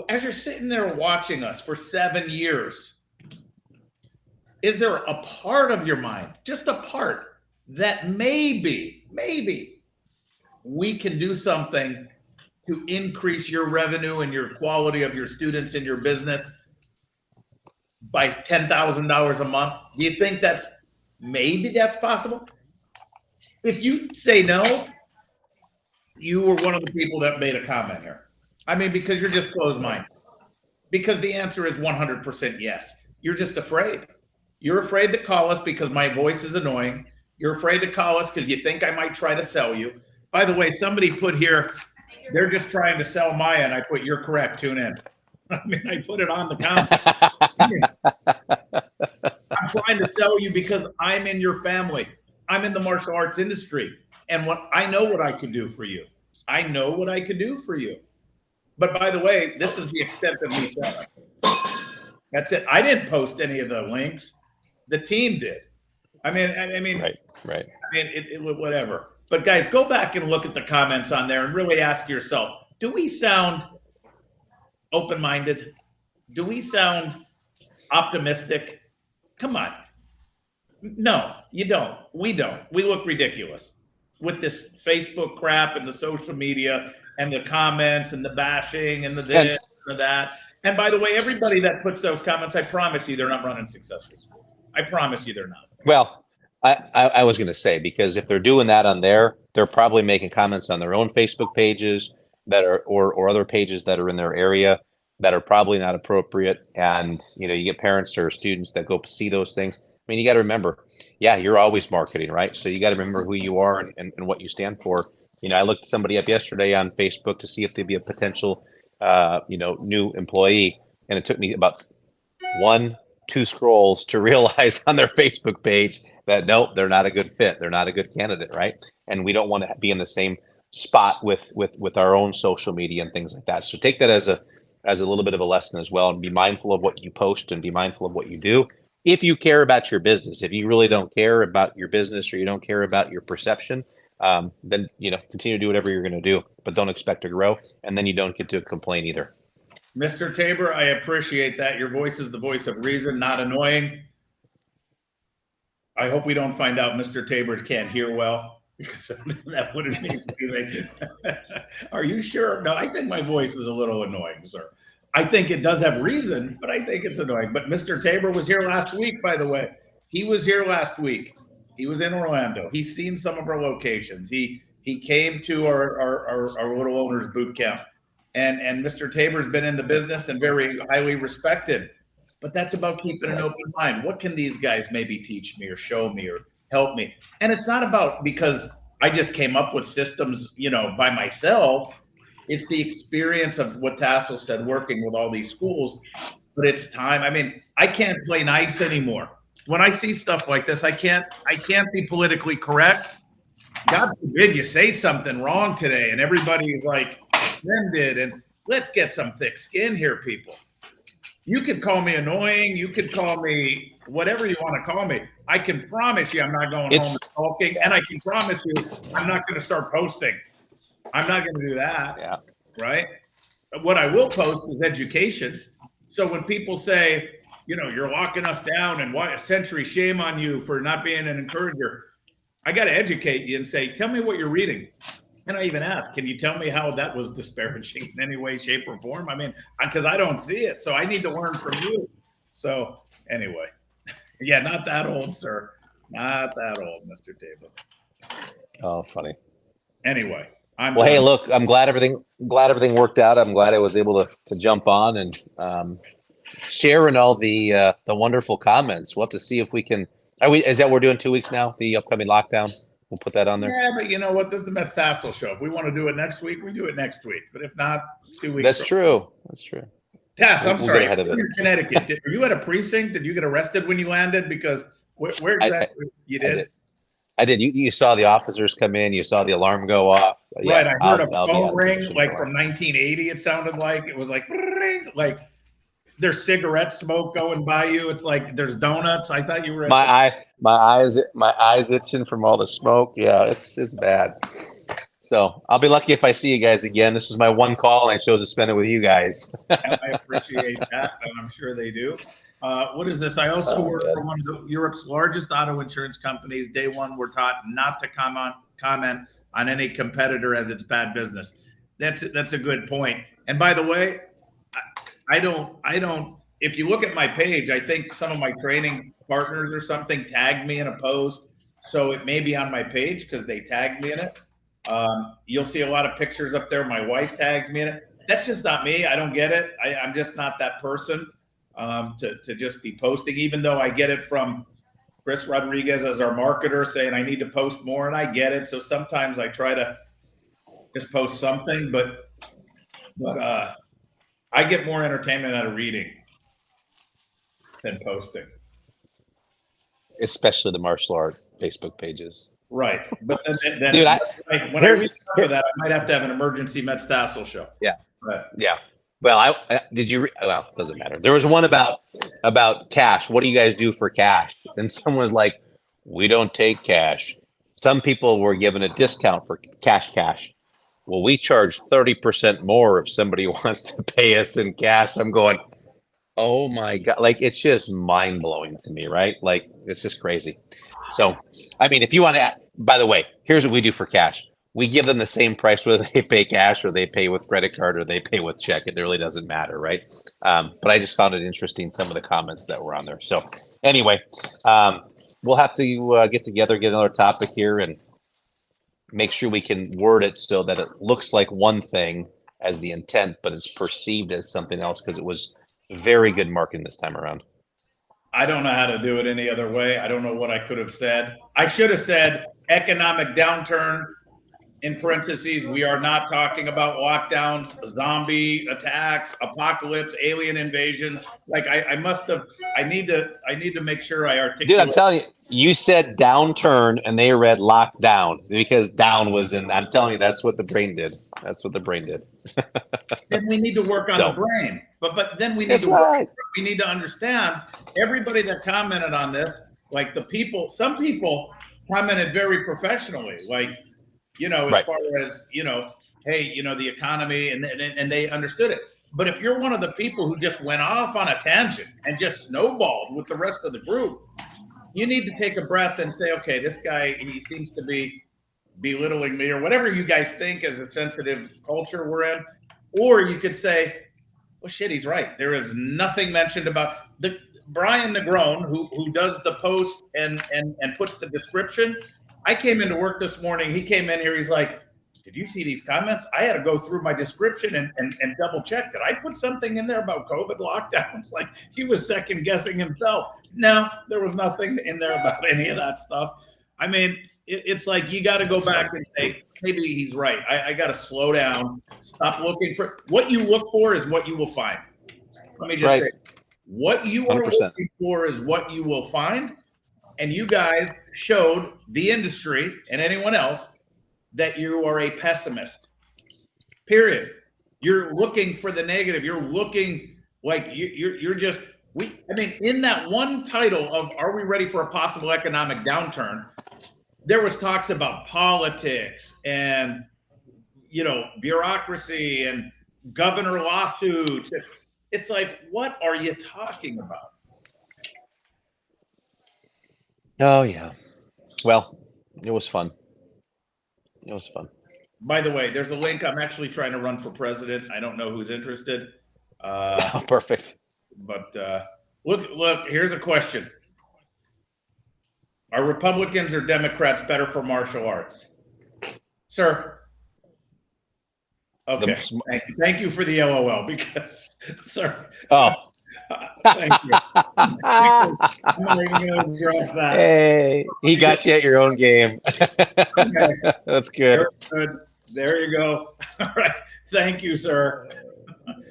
As you're sitting there watching us for 7 years, is there a part of your mind, just a part, that maybe we can do something to increase your revenue and your quality of your students in your business by $10,000 a month? Do you think that's possible? If you say no, you were one of the people that made a comment here. I mean, because you're just closed-minded. Because the answer is 100% yes. You're just afraid. You're afraid to call us because my voice is annoying. You're afraid to call us because you think I might try to sell you. By the way, somebody put here, they're just trying to sell Maya, and I put, you're correct, tune in. I mean, I put it on the comment. I'm trying to sell you because I'm in your family. I'm in the martial arts industry. And I know what I can do for you. I know what I can do for you. But by the way, this is the extent of me selling. That's it. I didn't post any of the links. The team did. I mean, right. I mean, it whatever. But guys, go back and look at the comments on there and really ask yourself, do we sound open-minded? Do we sound optimistic? Come on. No, you don't. We don't. We look ridiculous with this Facebook crap and the social media and the comments and the bashing and the this and the that. And by the way, everybody that puts those comments, I promise you, they're not running successful schools. I promise you, they're not. Well, I was going to say, because if they're doing that on there, they're probably making comments on their own Facebook pages that are, or other pages that are in their area that are probably not appropriate. And, you know, you get parents or students that go see those things. I mean, you got to remember, yeah, you're always marketing, right? So you got to remember who you are and what you stand for. You know, I looked somebody up yesterday on Facebook to see if they'd be a potential, you know, new employee. And it took me about 1-2 scrolls to realize on their Facebook page that nope, they're not a good fit. They're not a good candidate, right? And we don't want to be in the same spot with our own social media and things like that. So take that as a little bit of a lesson as well, and be mindful of what you post and be mindful of what you do. If you care about your business, if you really don't care about your business or you don't care about your perception, then, you know, continue to do whatever you're going to do, but don't expect to grow. And then you don't get to complain either. Mr. Tabor, I appreciate that. Your voice is the voice of reason, not annoying. I hope we don't find out Mr. Tabor can't hear well, because that wouldn't mean anything. Are you sure? No, I think my voice is a little annoying, sir. I think it does have reason, but I think it's annoying. But Mr. Tabor was here last week, by the way. He was here last week. He was in Orlando. He's seen some of our locations. He came to our little owners boot camp. And Mr. Tabor's been in the business and very highly respected. But that's about keeping an open mind. What can these guys maybe teach me or show me or help me? And it's not about because I just came up with systems, you know, by myself. It's the experience of what Tassoul said, working with all these schools. But it's time. I mean, I can't play nice anymore. When I see stuff like this, I can't be politically correct. God forbid you say something wrong today and everybody's like offended. And let's get some thick skin here, people. You could call me annoying. You could call me whatever you want to call me. I can promise you I'm not going home and talking. And I can promise you I'm not going to start posting. I'm not going to do that. Yeah. Right. What I will post is education. So when people say, you know, you're locking us down and why a century, shame on you for not being an encourager, I got to educate you and say, tell me what you're reading. And I even ask, can you tell me how that was disparaging in any way, shape, or form? I mean, because I don't see it. So I need to learn from you. So anyway, yeah, not that old, sir. Not that old, Mr. Tabor. Oh, funny. Anyway. Well, hey, look, I'm glad everything worked out. I'm glad I was able to jump on and sharing all the wonderful comments. We'll have to see if we can. Is that we're doing 2 weeks now? The upcoming lockdown. We'll put that on there. Yeah, but you know what? This is the Metzger Tassoul Show. If we want to do it next week, we do it next week. But if not, 2 weeks. That's true. That's true. Tass, I'm sorry. You're in Connecticut. Were you at a precinct? Did you get arrested when you landed? Because where exactly you did? I did. You saw the officers come in. You saw the alarm go off. Right. I heard a phone ring like from 1980. It sounded like it was like there's cigarette smoke going by you. It's like there's donuts. I thought you were. My eyes itching from all the smoke. Yeah, it's bad. So I'll be lucky if I see you guys again. This was my one call, and I chose to spend it with you guys. I appreciate that, and I'm sure they do. What is this? I also work for one of Europe's largest auto insurance companies. Day one, we're taught not to comment on any competitor as it's bad business. That's a good point. And by the way, I don't. If you look at my page, I think some of my training partners or something tagged me in a post, so it may be on my page because they tagged me in it. You'll see a lot of pictures up there. My wife tags me in it. That's just not me. I don't get it. I'm just not that person to just be posting, even though I get it from Chris Rodriguez as our marketer saying I need to post more, and I get it. So sometimes I try to just post something, but I get more entertainment out of reading than posting. Especially the martial art Facebook pages. Right. But then dude, when I reach out to that, I might have to have an emergency Metzger Tassoul Show. Yeah. Right. Yeah. Well, well, it doesn't matter. There was one about cash. What do you guys do for cash? And someone was like, we don't take cash. Some people were given a discount for cash. Well, we charge 30% more if somebody wants to pay us in cash. I'm going, oh my God. Like, it's just mind blowing to me, right? Like, it's just crazy. So, I mean, if you want to, by the way, here's what we do for cash. we give them the same price whether they pay cash or they pay with credit card or they pay with check. It really doesn't matter, right? But I just found it interesting, some of the comments that were on there. So anyway, we'll have to get together, get another topic here, and make sure we can word it so that it looks like one thing as the intent, but it's perceived as something else, because it was very good marketing this time around. I don't know how to do it any other way. I don't know what I could have said. I should have said economic downturn in parentheses. We are not talking about lockdowns, zombie attacks, apocalypse, alien invasions. Like I must have. I need to make sure I articulate. Dude, I'm telling you, you said downturn and they read lockdown because down was in. I'm telling you, that's what the brain did. That's what the brain did. Then we need to work on the brain. But then we need That's to right. we need to understand everybody that commented on this. Like some people commented very professionally. Like, you know, as Right. far as, you know, hey, you know, the economy, and they understood it. But if you're one of the people who just went off on a tangent and just snowballed with the rest of the group, you need to take a breath and say, okay, this guy, he seems to be belittling me, or whatever you guys think is a sensitive culture we're in. Or you could say, well, shit, he's right. There is nothing mentioned about the Brian Negron, who does the post and puts the description. I came into work this morning. He came in here. He's like, did you see these comments? I had to go through my description and double check. Did I put something in there about COVID lockdowns? Like, he was second guessing himself. No, there was nothing in there about any of that stuff. I mean, it's like, you got to go back and say, maybe he's right. I got to slow down, stop looking for what you look for is what you will find. Let me just say, what you are 100%. looking for is what you will find. And you guys showed the industry and anyone else that you are a pessimist. Period. You're looking for the negative. You're looking like you're just I mean, in that one title of "Are we ready for a possible economic downturn?" there was talks about politics and, you know, bureaucracy and governor lawsuits. It's like, what are you talking about? Oh yeah. Well, it was fun. It was fun. By the way, there's a link. I'm actually trying to run for president. I don't know who's interested. Perfect. But look, here's a question. Are Republicans or Democrats better for martial arts? Sir? Okay. Thank you for the LOL, because, sir. Oh. Thank you. I'm not even going to address that. Hey, he got you at your own game. Okay. That's good. There you go. All right. Thank you, sir.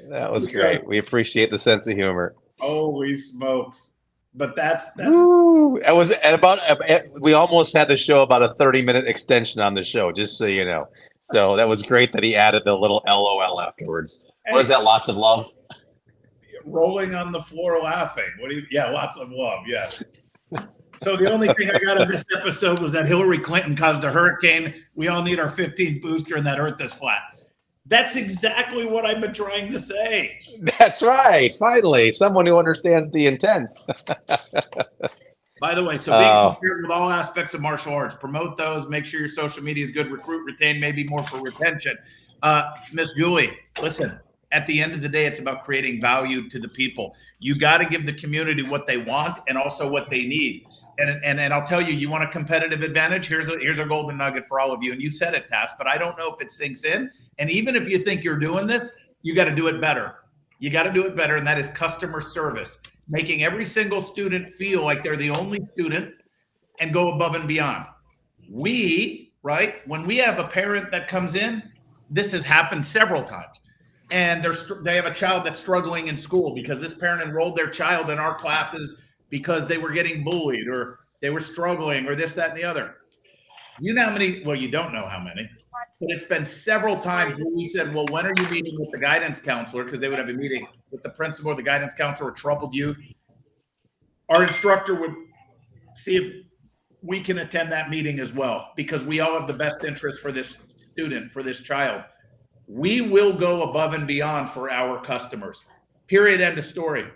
That was great. We appreciate the sense of humor. Holy smokes. But that's Woo. It was at about, we almost had the show about a 30-minute extension on the show, just so you know. So that was great that he added the little LOL afterwards. What is that? Lots of love? Rolling on the floor laughing. Yeah, lots of love. Yes. So the only thing I got in this episode was that Hillary Clinton caused a hurricane. We all need our 15th booster and that Earth is flat. That's exactly what I've been trying to say. That's right. Finally, someone who understands the intent. By the way, so being prepared with all aspects of martial arts, promote those, make sure your social media is good, recruit, retain, maybe more for retention. Miss Julie, listen, at the end of the day, it's about creating value to the people. You got to give the community what they want and also what they need. And I'll tell you, you want a competitive advantage? Here's a golden nugget for all of you. And you said it, Tass, but I don't know if it sinks in. And even if you think you're doing this, you got to do it better. You got to do it better. And that is customer service, making every single student feel like they're the only student and go above and beyond. Right? When we have a parent that comes in, this has happened several times. And they have a child that's struggling in school because this parent enrolled their child in our classes because they were getting bullied or they were struggling or this, that, and the other. You know how many, well, you don't know how many, but it's been several times when we said, well, when are you meeting with the guidance counselor? Because they would have a meeting with the principal or the guidance counselor or troubled youth. Our instructor would see if we can attend that meeting as well, because we all have the best interest for this student, for this child. We will go above and beyond for our customers. Period. End of story.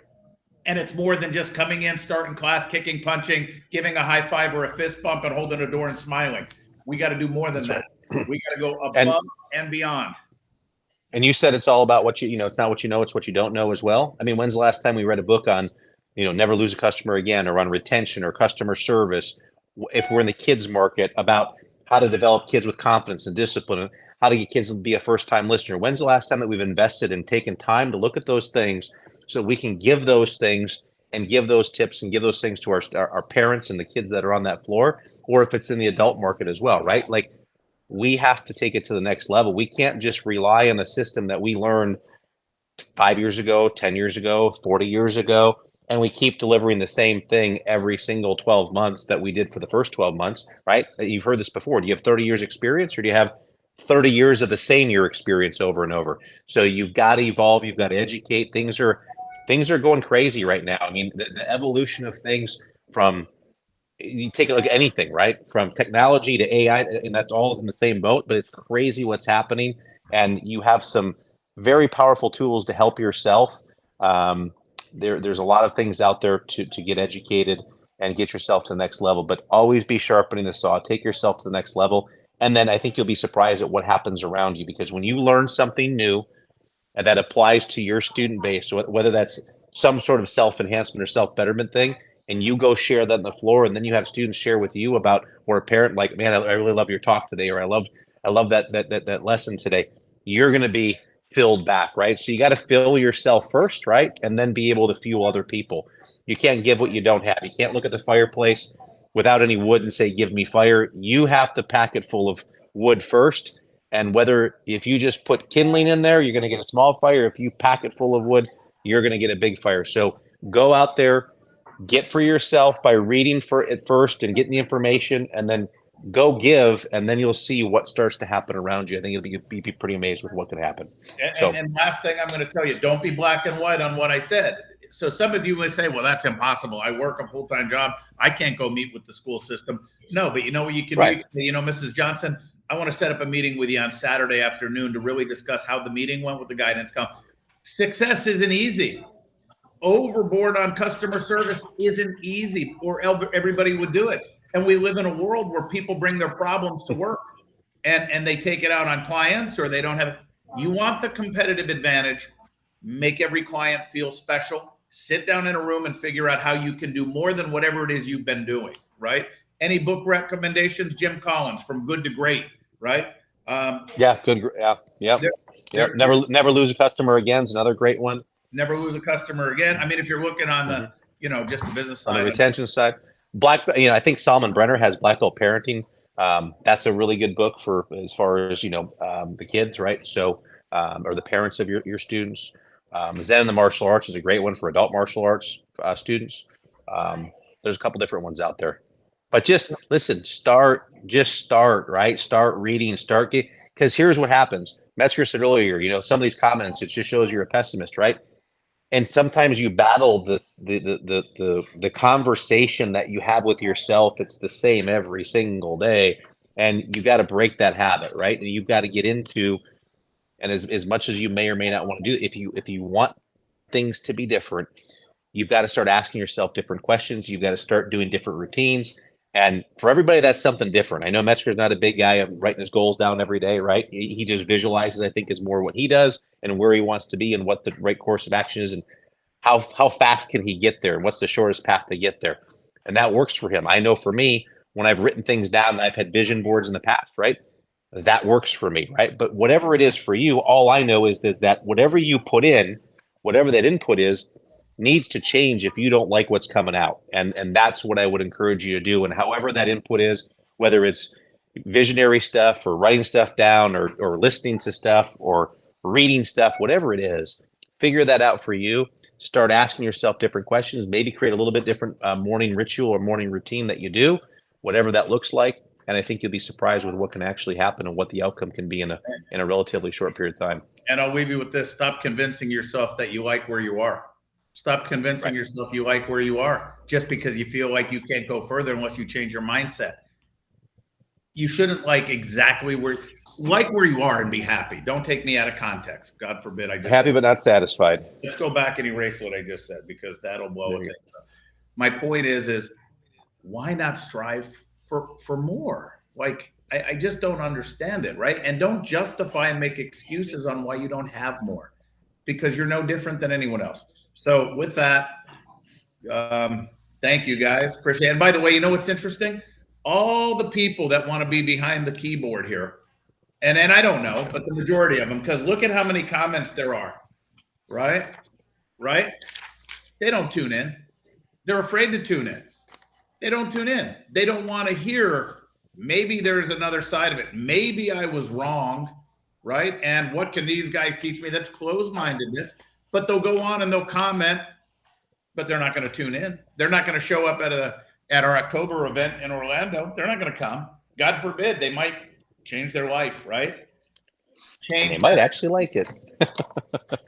And it's more than just coming in, starting class, kicking, punching, giving a high five or a fist bump and holding a door and smiling. We got to do more than that. We got to go above and beyond. And you said it's all about what you know, it's not what you know, it's what you don't know as well. I mean, when's the last time we read a book on, never lose a customer again, or on retention or customer service, if we're in the kids market, about how to develop kids with confidence and discipline, and how to get kids to be a first-time listener? When's the last time that we've invested and taken time to look at those things so we can give those things and give those tips and give those things to our parents and the kids that are on that floor, or if it's in the adult market as well, right? Like, we have to take it to the next level. We can't just rely on a system that we learned 5 years ago, 10 years ago, 40 years ago, and we keep delivering the same thing every single 12 months that we did for the first 12 months, right? You've heard this before. Do you have 30 years experience, or do you have 30 years of the same year experience over and over? So you've got to evolve. You've got to educate. Things are going crazy right now. I mean, the evolution of things, from, you take a look at anything, right? From technology to AI, and that's all in the same boat, but it's crazy what's happening. And you have some very powerful tools to help yourself. There's a lot of things out there to get educated and get yourself to the next level, but always be sharpening the saw. Take yourself to the next level. And then I think you'll be surprised at what happens around you, because when you learn something new and that applies to your student base, whether that's some sort of self-enhancement or self-betterment thing, and you go share that on the floor, and then you have students share with you about, or a parent like, man, I really love your talk today, or I love that lesson today, you're going to be filled back, right? So you got to fill yourself first, right? And then be able to fuel other people. You can't give what you don't have. You can't look at the fireplace without any wood and say, give me fire. You have to pack it full of wood first. And if you just put kindling in there, you're going to get a small fire. If you pack it full of wood, you're going to get a big fire. So go out there, get for yourself by reading for it first and getting the information, and then go give, and then you'll see what starts to happen around you. I think you'll be pretty amazed with what could happen. And last thing I'm going to tell you, don't be black and white on what I said. So some of you may say, well, that's impossible. I work a full-time job. I can't go meet with the school system. No, but you know what you can do? You know, Mrs. Johnson, I want to set up a meeting with you on Saturday afternoon to really discuss how the meeting went with the guidance council. Success isn't easy. Overboard on customer service isn't easy, or everybody would do it. And we live in a world where people bring their problems to work and they take it out on clients, or they don't have it. You want the competitive advantage, make every client feel special, sit down in a room and figure out how you can do more than whatever it is you've been doing, right? Any book recommendations? Jim Collins, From Good to Great, right? Yeah, good. Yeah. Never Lose a Customer Again is another great one. Never Lose a Customer Again. I mean, if you're looking on the, just the business side. On the retention side. I think Solomon Brenner has Black Belt Parenting. That's a really good book for as far as, the kids, right? So, or the parents of your students. Zen and the Martial Arts is a great one for adult martial arts students. There's a couple different ones out there. But just listen, start, right? Start reading, because here's what happens. Metzger said earlier, some of these comments, it just shows you're a pessimist, right? And sometimes you battle the conversation that you have with yourself. It's the same every single day, and you got to break that habit, right? And you've got to get into, and as much as you may or may not want to do, if you want things to be different, you've got to start asking yourself different questions. You've got to start doing different routines. And for everybody, that's something different. I know Metzger's not a big guy of writing his goals down every day, right? He just visualizes, I think, is more what he does and where he wants to be and what the right course of action is and how fast can he get there and what's the shortest path to get there. And that works for him. I know for me, when I've written things down and I've had vision boards in the past, right? That works for me, right? But whatever it is for you, all I know is that whatever you put in, whatever that input is, needs to change if you don't like what's coming out. And that's what I would encourage you to do. And however that input is, whether it's visionary stuff or writing stuff down or listening to stuff or reading stuff, whatever it is, figure that out for you. Start asking yourself different questions, maybe create a little bit different morning ritual or morning routine that you do, whatever that looks like. And I think you'll be surprised with what can actually happen and what the outcome can be in a relatively short period of time. And I'll leave you with this. Stop convincing yourself that you like where you are. Stop convincing yourself you like where you are just because you feel like you can't go further unless you change your mindset. You shouldn't like where you are and be happy. Don't take me out of context. God forbid I just happy but not satisfied. Let's go back and erase what I just said because that'll blow a thing up. My point is why not strive for more? Like, I just don't understand it, right? And don't justify and make excuses on why you don't have more, because you're no different than anyone else. So with that, thank you guys. Appreciate it. And by the way, you know what's interesting? All the people that want to be behind the keyboard here, and I don't know, but the majority of them, because look at how many comments there are, right? Right? They don't tune in. They're afraid to tune in. They don't tune in. They don't want to hear, maybe there's another side of it. Maybe I was wrong, right? And what can these guys teach me? That's closed-mindedness. But they'll go on and they'll comment, but they're not going to tune in. They're not going to show up at our October event in Orlando. They're not going to come. God forbid, they might change their life, right? They might actually like it.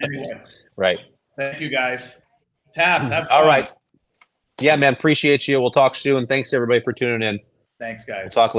Anyway, Right. thank you guys. Tabs, have fun. All right. Yeah, man. Appreciate you. We'll talk soon. Thanks everybody for tuning in. Thanks, guys. We'll talk later.